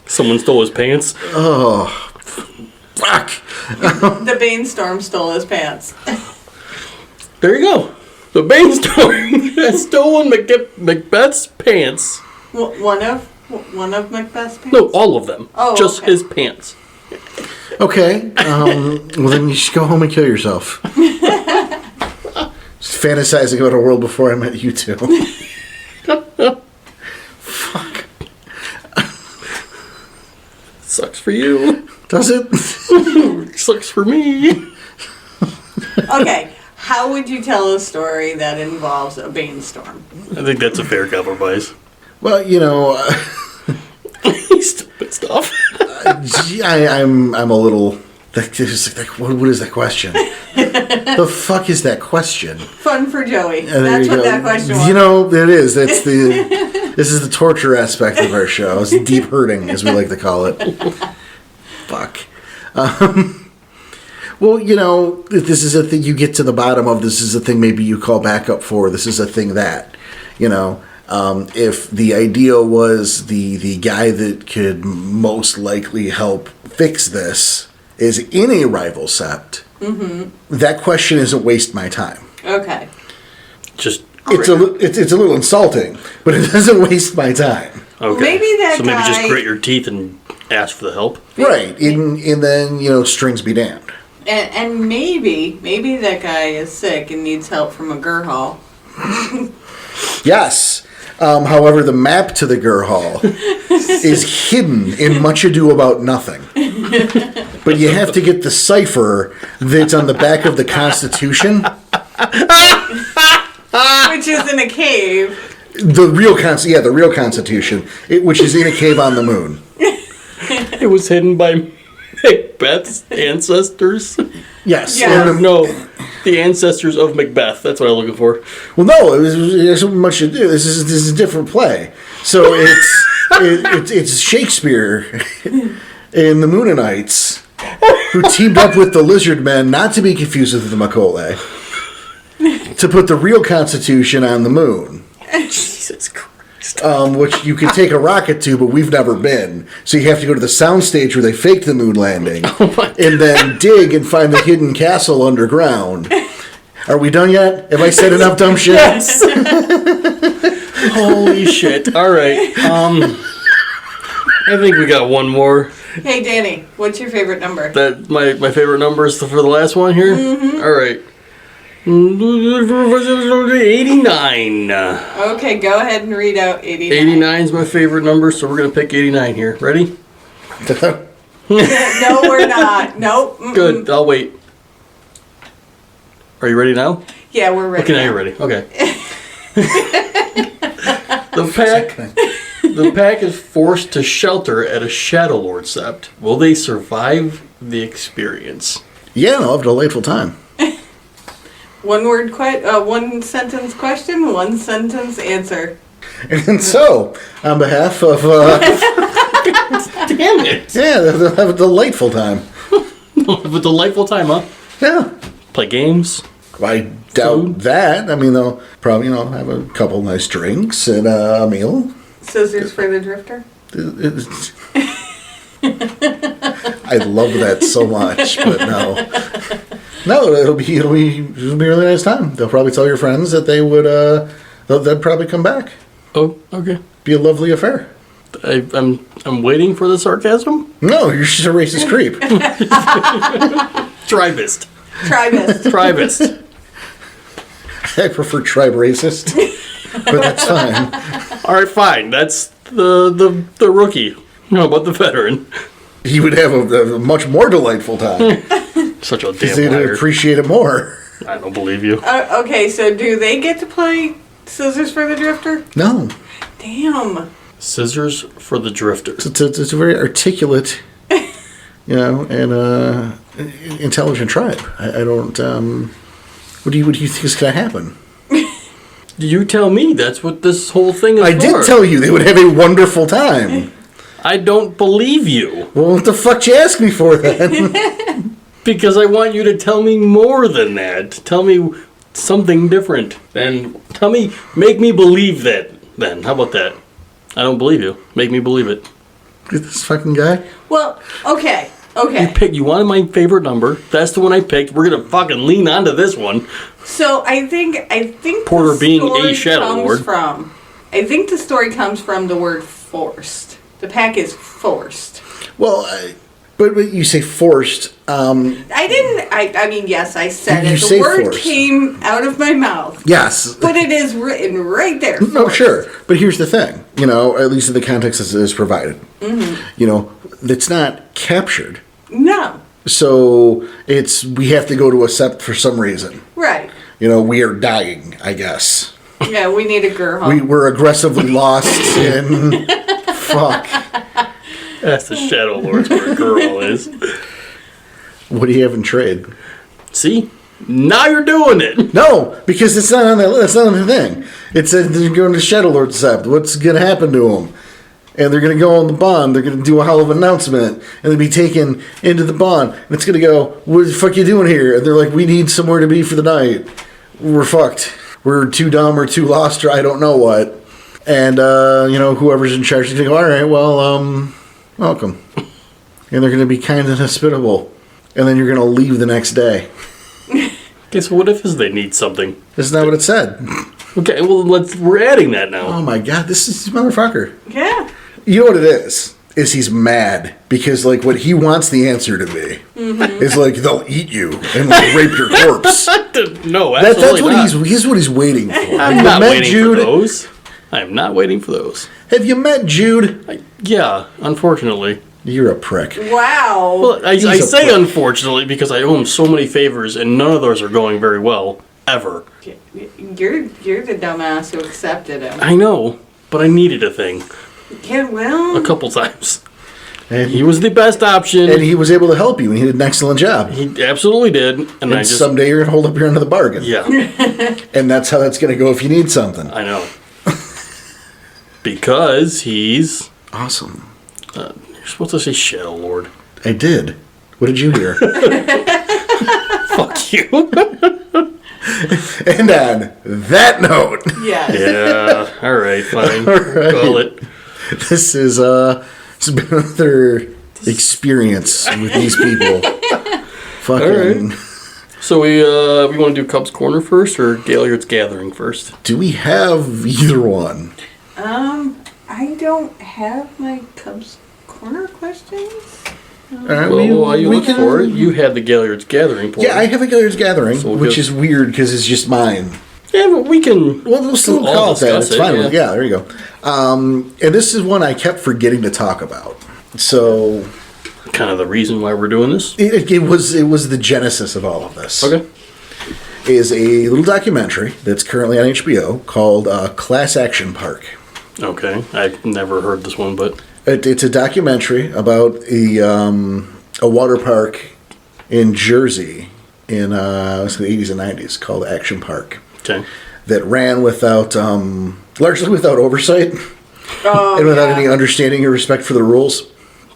Speaker 3: Someone stole his pants.
Speaker 1: Oh, fuck.
Speaker 2: The Bane storm stole his pants.
Speaker 3: There you go. The brainstorm has stolen Macbeth's pants.
Speaker 2: One of Macbeth's pants?
Speaker 3: No, all of them.
Speaker 2: Oh,
Speaker 3: just
Speaker 2: okay.
Speaker 3: his pants.
Speaker 1: Okay. Well, then you should go home and kill yourself. Just fantasizing about a world before I met you two. Fuck.
Speaker 3: Sucks for you.
Speaker 1: Does it?
Speaker 3: Sucks for me.
Speaker 2: Okay. How would you tell a story that involves a Bane storm?
Speaker 3: I think that's a fair compromise.
Speaker 1: Well,
Speaker 3: He's still pissed off.
Speaker 1: I'm a little... what is that question? The fuck is that question?
Speaker 2: Fun for Joey. That's what that question was.
Speaker 1: It is. That's this is the torture aspect of our show. It's deep hurting, as we like to call it. Fuck. Well, this is a thing you get to the bottom of. This is a thing maybe you call backup for. This is a thing that, if the idea was the guy that could most likely help fix this is in a rival sept, that question isn't waste my time.
Speaker 2: Okay.
Speaker 3: Just
Speaker 1: It's a little insulting, but it doesn't waste my time.
Speaker 3: okay.
Speaker 2: Maybe that
Speaker 3: so maybe
Speaker 2: guy-
Speaker 3: just grit your teeth and ask for the help.
Speaker 1: Right, and then strings be damned.
Speaker 2: And maybe that guy is sick and needs help from a Gurhal.
Speaker 1: Yes. However, the map to the Gurhal is hidden in Much Ado About Nothing. But you have to get the cipher that's on the back of the Constitution.
Speaker 2: Which is in a cave.
Speaker 1: The real Constitution, which is in a cave on the moon.
Speaker 3: It was hidden by Macbeth's ancestors.
Speaker 1: Yes.
Speaker 2: Yeah.
Speaker 3: No, the ancestors of Macbeth. That's what I'm looking for.
Speaker 1: Well, no, there's so much to do. This is a different play. So it's Shakespeare in the Moonanites who teamed up with the Lizard Men, not to be confused with the Macaulay, to put the real Constitution on the moon.
Speaker 3: Jesus Christ.
Speaker 1: Which you can take a rocket to, but we've never been. So you have to go to the soundstage where they faked the moon landing, and then dig and find the hidden castle underground. Are we done yet? Have I said enough dumb shit?
Speaker 3: Yes. Holy shit. All right. I think we got one more.
Speaker 2: Hey, Danny, what's your favorite number?
Speaker 3: That my favorite number is for the last one here. All right. 89.
Speaker 2: Okay, go ahead and read out 89.
Speaker 3: 89 is my favorite number, so we're going to pick 89 here. Ready?
Speaker 2: No, we're not. Nope. Mm-mm.
Speaker 3: Good. I'll wait. Are you ready now?
Speaker 2: Yeah, we're ready.
Speaker 3: Okay, now you're ready. Okay. The pack is forced to shelter at a Shadow Lord sept. Will they survive the experience?
Speaker 1: Yeah, I'll have a delightful time.
Speaker 2: One sentence question, one sentence answer.
Speaker 1: And so, on behalf of...
Speaker 3: Damn it!
Speaker 1: yeah, they'll have a delightful time.
Speaker 3: Have a delightful time, huh?
Speaker 1: Yeah.
Speaker 3: Play games.
Speaker 1: I doubt
Speaker 3: Food?
Speaker 1: that. I mean, they'll probably, have a couple nice drinks and a meal.
Speaker 2: Scissors for the drifter?
Speaker 1: I love that so much, but no. No, it'll be a really nice time. They'll probably tell your friends that they would, they'd probably come back.
Speaker 3: Oh, okay.
Speaker 1: Be a lovely affair.
Speaker 3: I'm waiting for the sarcasm.
Speaker 1: No, you're just a racist creep.
Speaker 3: Tribist.
Speaker 2: Tribist.
Speaker 1: I prefer tribe racist, but that's fine.
Speaker 3: All right, fine. That's the rookie. How about the veteran?
Speaker 1: He would have a much more delightful time.
Speaker 3: Such a
Speaker 1: Because
Speaker 3: damn
Speaker 1: they'd
Speaker 3: liar.
Speaker 1: appreciate it more.
Speaker 3: I don't believe you.
Speaker 2: Okay, so do they get to play Scissors for the Drifter?
Speaker 1: No.
Speaker 2: Damn.
Speaker 3: Scissors for the drifter.
Speaker 1: It's a very articulate, and intelligent tribe. I don't. What do you think is going to happen?
Speaker 3: You tell me. That's what this whole thing is
Speaker 1: I
Speaker 3: for.
Speaker 1: did tell you they would have a wonderful time.
Speaker 3: I don't believe you.
Speaker 1: Well, what the fuck you ask me for then?
Speaker 3: Because I want you to tell me more than that. Tell me something different. And make me believe that then. How about that? I don't believe you. Make me believe it.
Speaker 1: This fucking guy.
Speaker 2: Well, okay.
Speaker 3: You wanted my favorite number. That's the one I picked. We're gonna fucking lean onto this one.
Speaker 2: So I think
Speaker 3: Porter
Speaker 2: the
Speaker 3: being
Speaker 2: story
Speaker 3: a Shadow
Speaker 2: comes
Speaker 3: Lord.
Speaker 2: I think the story comes from the word forced. The pack is forced.
Speaker 1: Well, but you say forced.
Speaker 2: I mean, yes, I said
Speaker 1: You
Speaker 2: it.
Speaker 1: say
Speaker 2: The word
Speaker 1: forced.
Speaker 2: came out of my mouth.
Speaker 1: Yes.
Speaker 2: But it is written right there.
Speaker 1: No,
Speaker 2: forced.
Speaker 1: sure. But here's the thing. At least in the context that is provided. Mm-hmm. It's not captured.
Speaker 2: No.
Speaker 1: So we have to go to a sept for some reason.
Speaker 2: Right.
Speaker 1: We are dying, I guess.
Speaker 2: Yeah, we need a girl.
Speaker 1: We're aggressively lost in... Fuck.
Speaker 3: That's the Shadow Lord's where a girl is.
Speaker 1: What do you have in trade?
Speaker 3: See? Now you're doing it.
Speaker 1: No, because it's not on that list. It's not on the thing. It said they're going to Shadow Lord Sept. What's going to happen to them? And they're going to go on the bond. They're going to do a hell of an announcement. And they'll be taken into the bond. And it's going to go, what the fuck you doing here? And they're like, we need somewhere to be for the night. We're fucked. We're too dumb or too lost or I don't know what. And, whoever's in charge is going to go, all right, well, welcome. And they're going to be kind and hospitable. And then you're going to leave the next day.
Speaker 3: Okay, so what if they need something?
Speaker 1: That's not what it said.
Speaker 3: Okay, well, we're adding that now.
Speaker 1: Oh my god, this is this motherfucker.
Speaker 2: Yeah.
Speaker 1: You know what it is? is he's mad because like what he wants the answer to be is like they'll eat you and like rape your corpse.
Speaker 3: No,
Speaker 1: That's
Speaker 3: absolutely
Speaker 1: what
Speaker 3: not.
Speaker 1: he's what he's waiting for.
Speaker 3: I'm not waiting for those. I am not waiting for those.
Speaker 1: Have you met Jude?
Speaker 3: Yeah, unfortunately.
Speaker 1: You're a prick.
Speaker 2: Wow.
Speaker 3: Well, I
Speaker 1: He's a
Speaker 3: say
Speaker 1: prick.
Speaker 3: unfortunately because I owe him so many favors and none of those are going very well, ever.
Speaker 2: You're the dumbass who accepted him.
Speaker 3: I know, but I needed a thing
Speaker 2: Yeah, well.
Speaker 3: a couple times.
Speaker 1: And
Speaker 3: He was the best option.
Speaker 1: and he was able to help you, and he did an excellent job.
Speaker 3: He absolutely did. And I
Speaker 1: And
Speaker 3: just...
Speaker 1: someday you're gonna hold up your end of the bargain.
Speaker 3: Yeah,
Speaker 1: And that's how that's gonna go if you need something.
Speaker 3: I know. Because he's...
Speaker 1: Awesome.
Speaker 3: You're supposed to say Shadow Lord.
Speaker 1: I did. What did you hear?
Speaker 3: Fuck you.
Speaker 1: And on that note,
Speaker 2: Yes.
Speaker 3: Yeah, alright, fine.
Speaker 1: right.
Speaker 3: Call it.
Speaker 1: this is it's been another experience with these people. Fucking.
Speaker 3: So we want to do Cubs Corner first or Gaillard's Gathering first?
Speaker 1: Do we have either one?
Speaker 2: I don't have my Cubs Corner questions.
Speaker 1: All right,
Speaker 3: Well, while you look for it, you had the Gaillard's Gathering part.
Speaker 1: Yeah, I have a Gaillard's Gathering,
Speaker 3: So we'll
Speaker 1: which
Speaker 3: go-
Speaker 1: is weird because it's just mine.
Speaker 3: Yeah, but we can...
Speaker 1: Well, we'll still
Speaker 3: We'll all
Speaker 1: call it that.
Speaker 3: discuss
Speaker 1: It's
Speaker 3: it,
Speaker 1: fine.
Speaker 3: yeah.
Speaker 1: Yeah, there you go. And this is one I kept forgetting to talk about. So
Speaker 3: Kind of the reason why we're doing this.
Speaker 1: it was the genesis of all of this.
Speaker 3: Okay.
Speaker 1: Is a little documentary that's currently on HBO called Class Action Park.
Speaker 3: Okay. I've never heard this one, but...
Speaker 1: It's a documentary about a water park in Jersey in the 80s and 90s called Action Park
Speaker 3: Okay.
Speaker 1: that ran without largely without oversight
Speaker 2: Oh,
Speaker 1: and without
Speaker 2: yeah.
Speaker 1: any understanding or respect for the rules.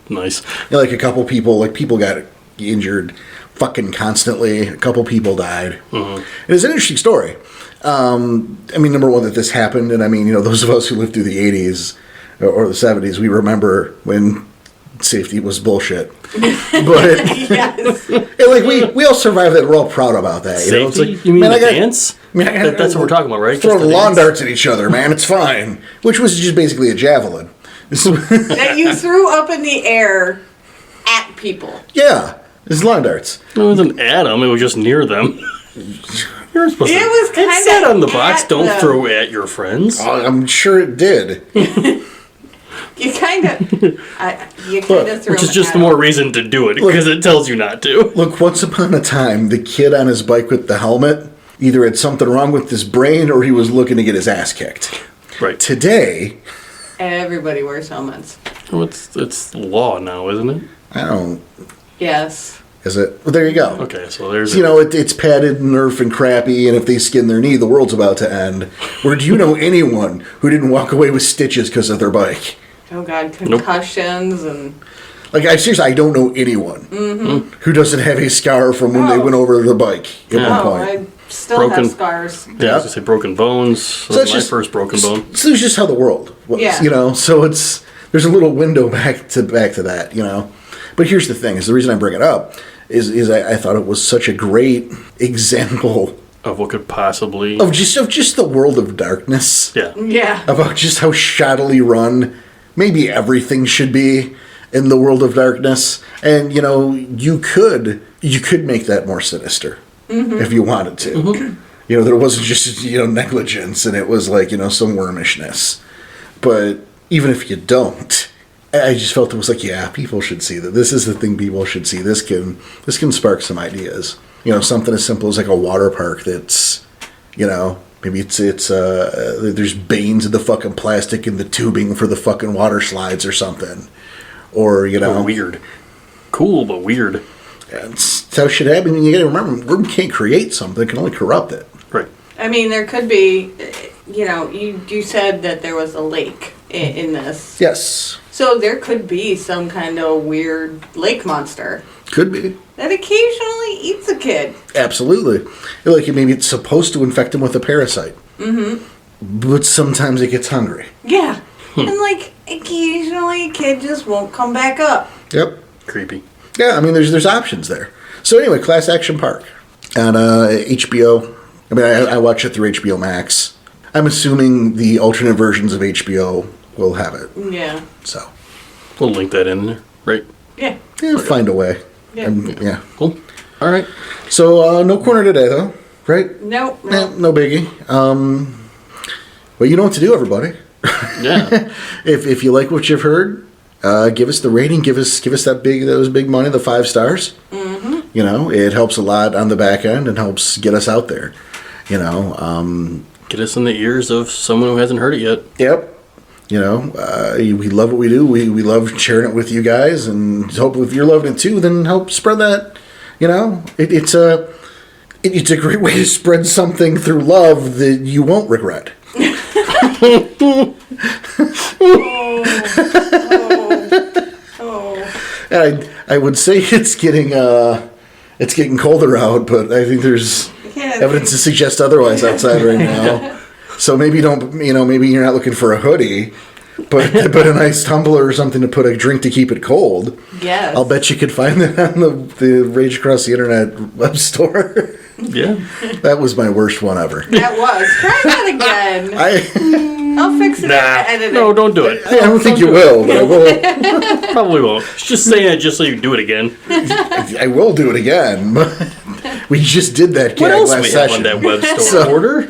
Speaker 3: Nice.
Speaker 1: You know, like a couple people got injured fucking constantly. A couple people died. And it's an interesting story. I mean, number one, that this happened, and I mean, you know, those of us who lived through the 80s or the 70s, we remember when safety was bullshit. But
Speaker 2: Yes.
Speaker 1: and, like we all survived that. We're all proud about that. You know? It's
Speaker 3: Safety?
Speaker 1: like,
Speaker 3: You mean
Speaker 1: man,
Speaker 3: the
Speaker 1: I got-
Speaker 3: dance?
Speaker 1: man, I got-
Speaker 3: That's what we're talking about, right? Just
Speaker 1: Throwing
Speaker 3: the
Speaker 1: lawn
Speaker 3: dance?
Speaker 1: darts at each other, man. It's fine. Which was just basically a javelin.
Speaker 2: That you threw up in the air at people.
Speaker 1: Yeah, it's lawn darts.
Speaker 3: It wasn't at them, it was just near them. You're supposed
Speaker 2: It
Speaker 3: to...
Speaker 2: was
Speaker 3: It
Speaker 2: kinda
Speaker 3: said on the box,
Speaker 2: at
Speaker 3: don't
Speaker 2: them.
Speaker 3: throw at your friends.
Speaker 1: I'm sure it did.
Speaker 2: You kind of threw
Speaker 3: Which is
Speaker 2: him
Speaker 3: just
Speaker 2: at
Speaker 3: more
Speaker 2: him.
Speaker 3: reason to do it, because it tells you not to.
Speaker 1: Look, once upon a time, the kid on his bike with the helmet either had something wrong with his brain or he was looking to get his ass kicked.
Speaker 3: Right.
Speaker 1: Today,
Speaker 2: Everybody wears helmets.
Speaker 3: Well, it's law now, isn't it?
Speaker 1: I don't.
Speaker 2: Yes.
Speaker 1: Is it? Well, there you go.
Speaker 3: Okay, so there's...
Speaker 1: You know, it's padded and Nerf and crappy, and if they skin their knee, the world's about to end. Where do you know anyone who didn't walk away with stitches because of their bike?
Speaker 2: Oh God, concussions and
Speaker 1: Like, I don't know anyone who doesn't have a scar from when they
Speaker 2: Oh.
Speaker 1: went over the bike at
Speaker 3: Yeah.
Speaker 1: one
Speaker 2: oh,
Speaker 1: point.
Speaker 2: I still
Speaker 3: Broken.
Speaker 2: have scars.
Speaker 3: I was gonna say broken bones. That
Speaker 1: So
Speaker 3: was
Speaker 1: it's
Speaker 3: my
Speaker 1: just-
Speaker 3: first broken bone.
Speaker 1: So it's just how the world was,
Speaker 2: Yeah.
Speaker 1: you know. So there's a little window back to that, you know. But here's the thing: is the reason I bring it up is I thought it was such a great example
Speaker 3: Of what could possibly...
Speaker 1: of just the world of darkness,
Speaker 3: Yeah.
Speaker 2: Yeah.
Speaker 1: about just how shoddily run maybe everything should be in the world of darkness, and you know you could make that more sinister if you wanted to. You know, there wasn't just negligence, and it was like some wormishness. But even if you don't, I just felt it was like, yeah, people should see that. This is the thing people should see. This can spark some ideas. You know, something as simple as like a water park that's, maybe it's there's veins in the fucking plastic in the tubing for the fucking water slides or something. Or,
Speaker 3: But weird. Cool, but weird.
Speaker 1: That's how shit happens. You gotta remember, we can't create something, it can only corrupt it.
Speaker 3: Right.
Speaker 2: I mean, there could be, you said that there was a lake in this.
Speaker 1: Yes.
Speaker 2: So there could be some kind of weird lake monster
Speaker 1: Could be.
Speaker 2: that occasionally eats a kid.
Speaker 1: Absolutely. Like maybe it's supposed to infect him with a parasite. Mm-hmm. But sometimes it gets hungry.
Speaker 2: Yeah. And like occasionally a kid just won't come back up.
Speaker 1: Yep.
Speaker 3: Creepy.
Speaker 1: Yeah, I mean there's options there. So anyway, Class Action Park on HBO. I mean I watch it through HBO Max. I'm assuming the alternate versions of HBO will have it.
Speaker 2: Yeah.
Speaker 1: So
Speaker 3: We'll link that in there, right?
Speaker 2: Yeah.
Speaker 1: Yeah, find a way.
Speaker 2: Yeah.
Speaker 1: Yeah.
Speaker 3: Cool. All right.
Speaker 1: So, no corner today, though, right?
Speaker 2: Nope.
Speaker 1: No biggie. Well, you know what to do, everybody.
Speaker 3: Yeah.
Speaker 1: If you like what you've heard, give us the rating. Give us those big money, the 5 stars. Mm-hmm. You know, it helps a lot on the back end and helps get us out there. You know,
Speaker 3: Get us in the ears of someone who hasn't heard it yet.
Speaker 1: Yep. You know, we love what we do. We love sharing it with you guys, and hope if you're loving it too, then help spread that. You know, it's a great way to spread something through love that you won't regret. And I would say it's getting colder out, but I think there's evidence to suggest otherwise outside right now. So maybe maybe you're not looking for a hoodie, but a nice tumbler or something to put a drink to keep it cold.
Speaker 2: Yes.
Speaker 1: I'll bet you could find that on the Rage Across the Internet web store.
Speaker 3: Yeah.
Speaker 1: That was my worst one ever.
Speaker 2: That was. Try that again. I'll fix it.
Speaker 3: Nah.
Speaker 2: Edit it.
Speaker 3: No, don't do it.
Speaker 1: I don't think you will, but I will.
Speaker 3: Probably won't. Just saying it just so you can do it again.
Speaker 1: I will do it again. We just did that gag
Speaker 3: What else
Speaker 1: last
Speaker 3: do we have
Speaker 1: session.
Speaker 3: on that web store order?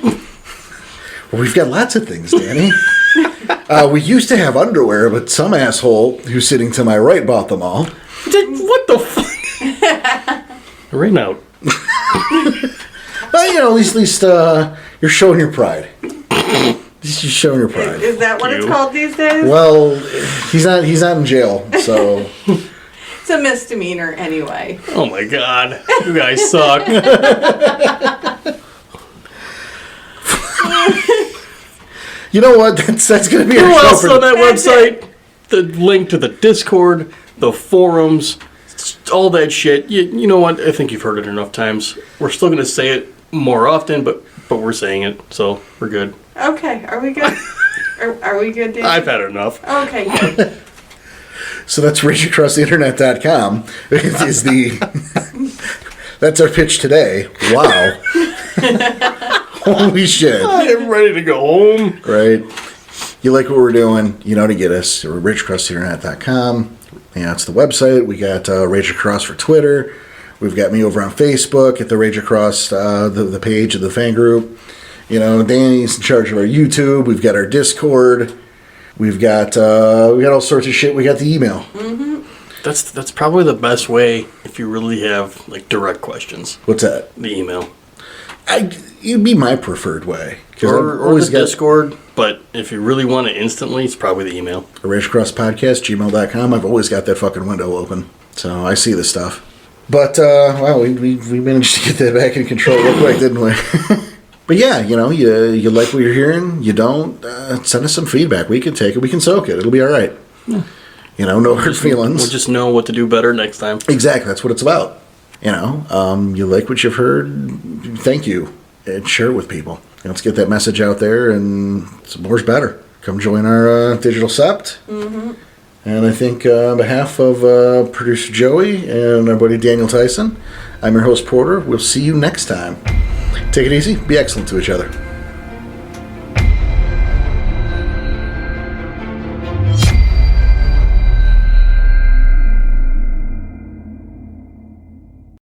Speaker 1: Well, we've got lots of things, Danny. We used to have underwear, but some asshole who's sitting to my right bought them all.
Speaker 3: What the fuck? Right out.
Speaker 1: Well, you know, at least you're showing your pride. At least you're showing your pride.
Speaker 2: Is that what it's
Speaker 3: You.
Speaker 2: called these days?
Speaker 1: Well, he's not in jail, so
Speaker 2: It's a misdemeanor anyway.
Speaker 3: Oh my god. You guys suck.
Speaker 1: you know what? That's gonna be
Speaker 3: Who
Speaker 1: our show
Speaker 3: else
Speaker 1: for
Speaker 3: on that
Speaker 2: That's
Speaker 3: website? The link to the Discord, the forums, all that shit. You know what? I think you've heard it enough times. We're still going to say it more often, but we're saying it, so we're good.
Speaker 2: Okay, are we good? Are we good, Dave?
Speaker 3: I've had enough.
Speaker 2: Okay, good.
Speaker 1: So that's rageacrosstheinternet.com. Is that's our pitch today. Wow. Holy shit.
Speaker 3: I'm ready to go home.
Speaker 1: Right? You like what we're doing, you know to get us. We're rageacrosstheinternet.com. You know, it's the website. We got Rage Across for Twitter. We've got me over on Facebook at the Rage Across, the page of the fan group. You know, Danny's in charge of our YouTube. We've got our Discord. We've got all sorts of shit. We got the email.
Speaker 2: Mm-hmm.
Speaker 3: That's probably the best way if you really have like direct questions.
Speaker 1: What's that?
Speaker 3: The email.
Speaker 1: It'd be my preferred way.
Speaker 3: Or the Discord, but if you really want it instantly, it's probably the email.
Speaker 1: RageAcrossPodcast@gmail.com. I've always got that fucking window open, so I see this stuff. But, wow, we managed to get that back in control real quick, didn't we? But yeah, you know, you like what you're hearing, you don't, send us some feedback. We can take it, we can soak it, it'll be all right. Yeah. You know, no hurt feelings.
Speaker 3: We'll just know what to do better next time.
Speaker 1: Exactly, that's what it's about. You know, you like what you've heard, thank you, and share it with people. Let's get that message out there, and more's better. Come join our digital sept. Mm-hmm. And I think on behalf of producer Joey and our buddy Daniel Tyson, I'm your host Porter. We'll see you next time. Take it easy. Be excellent to each other.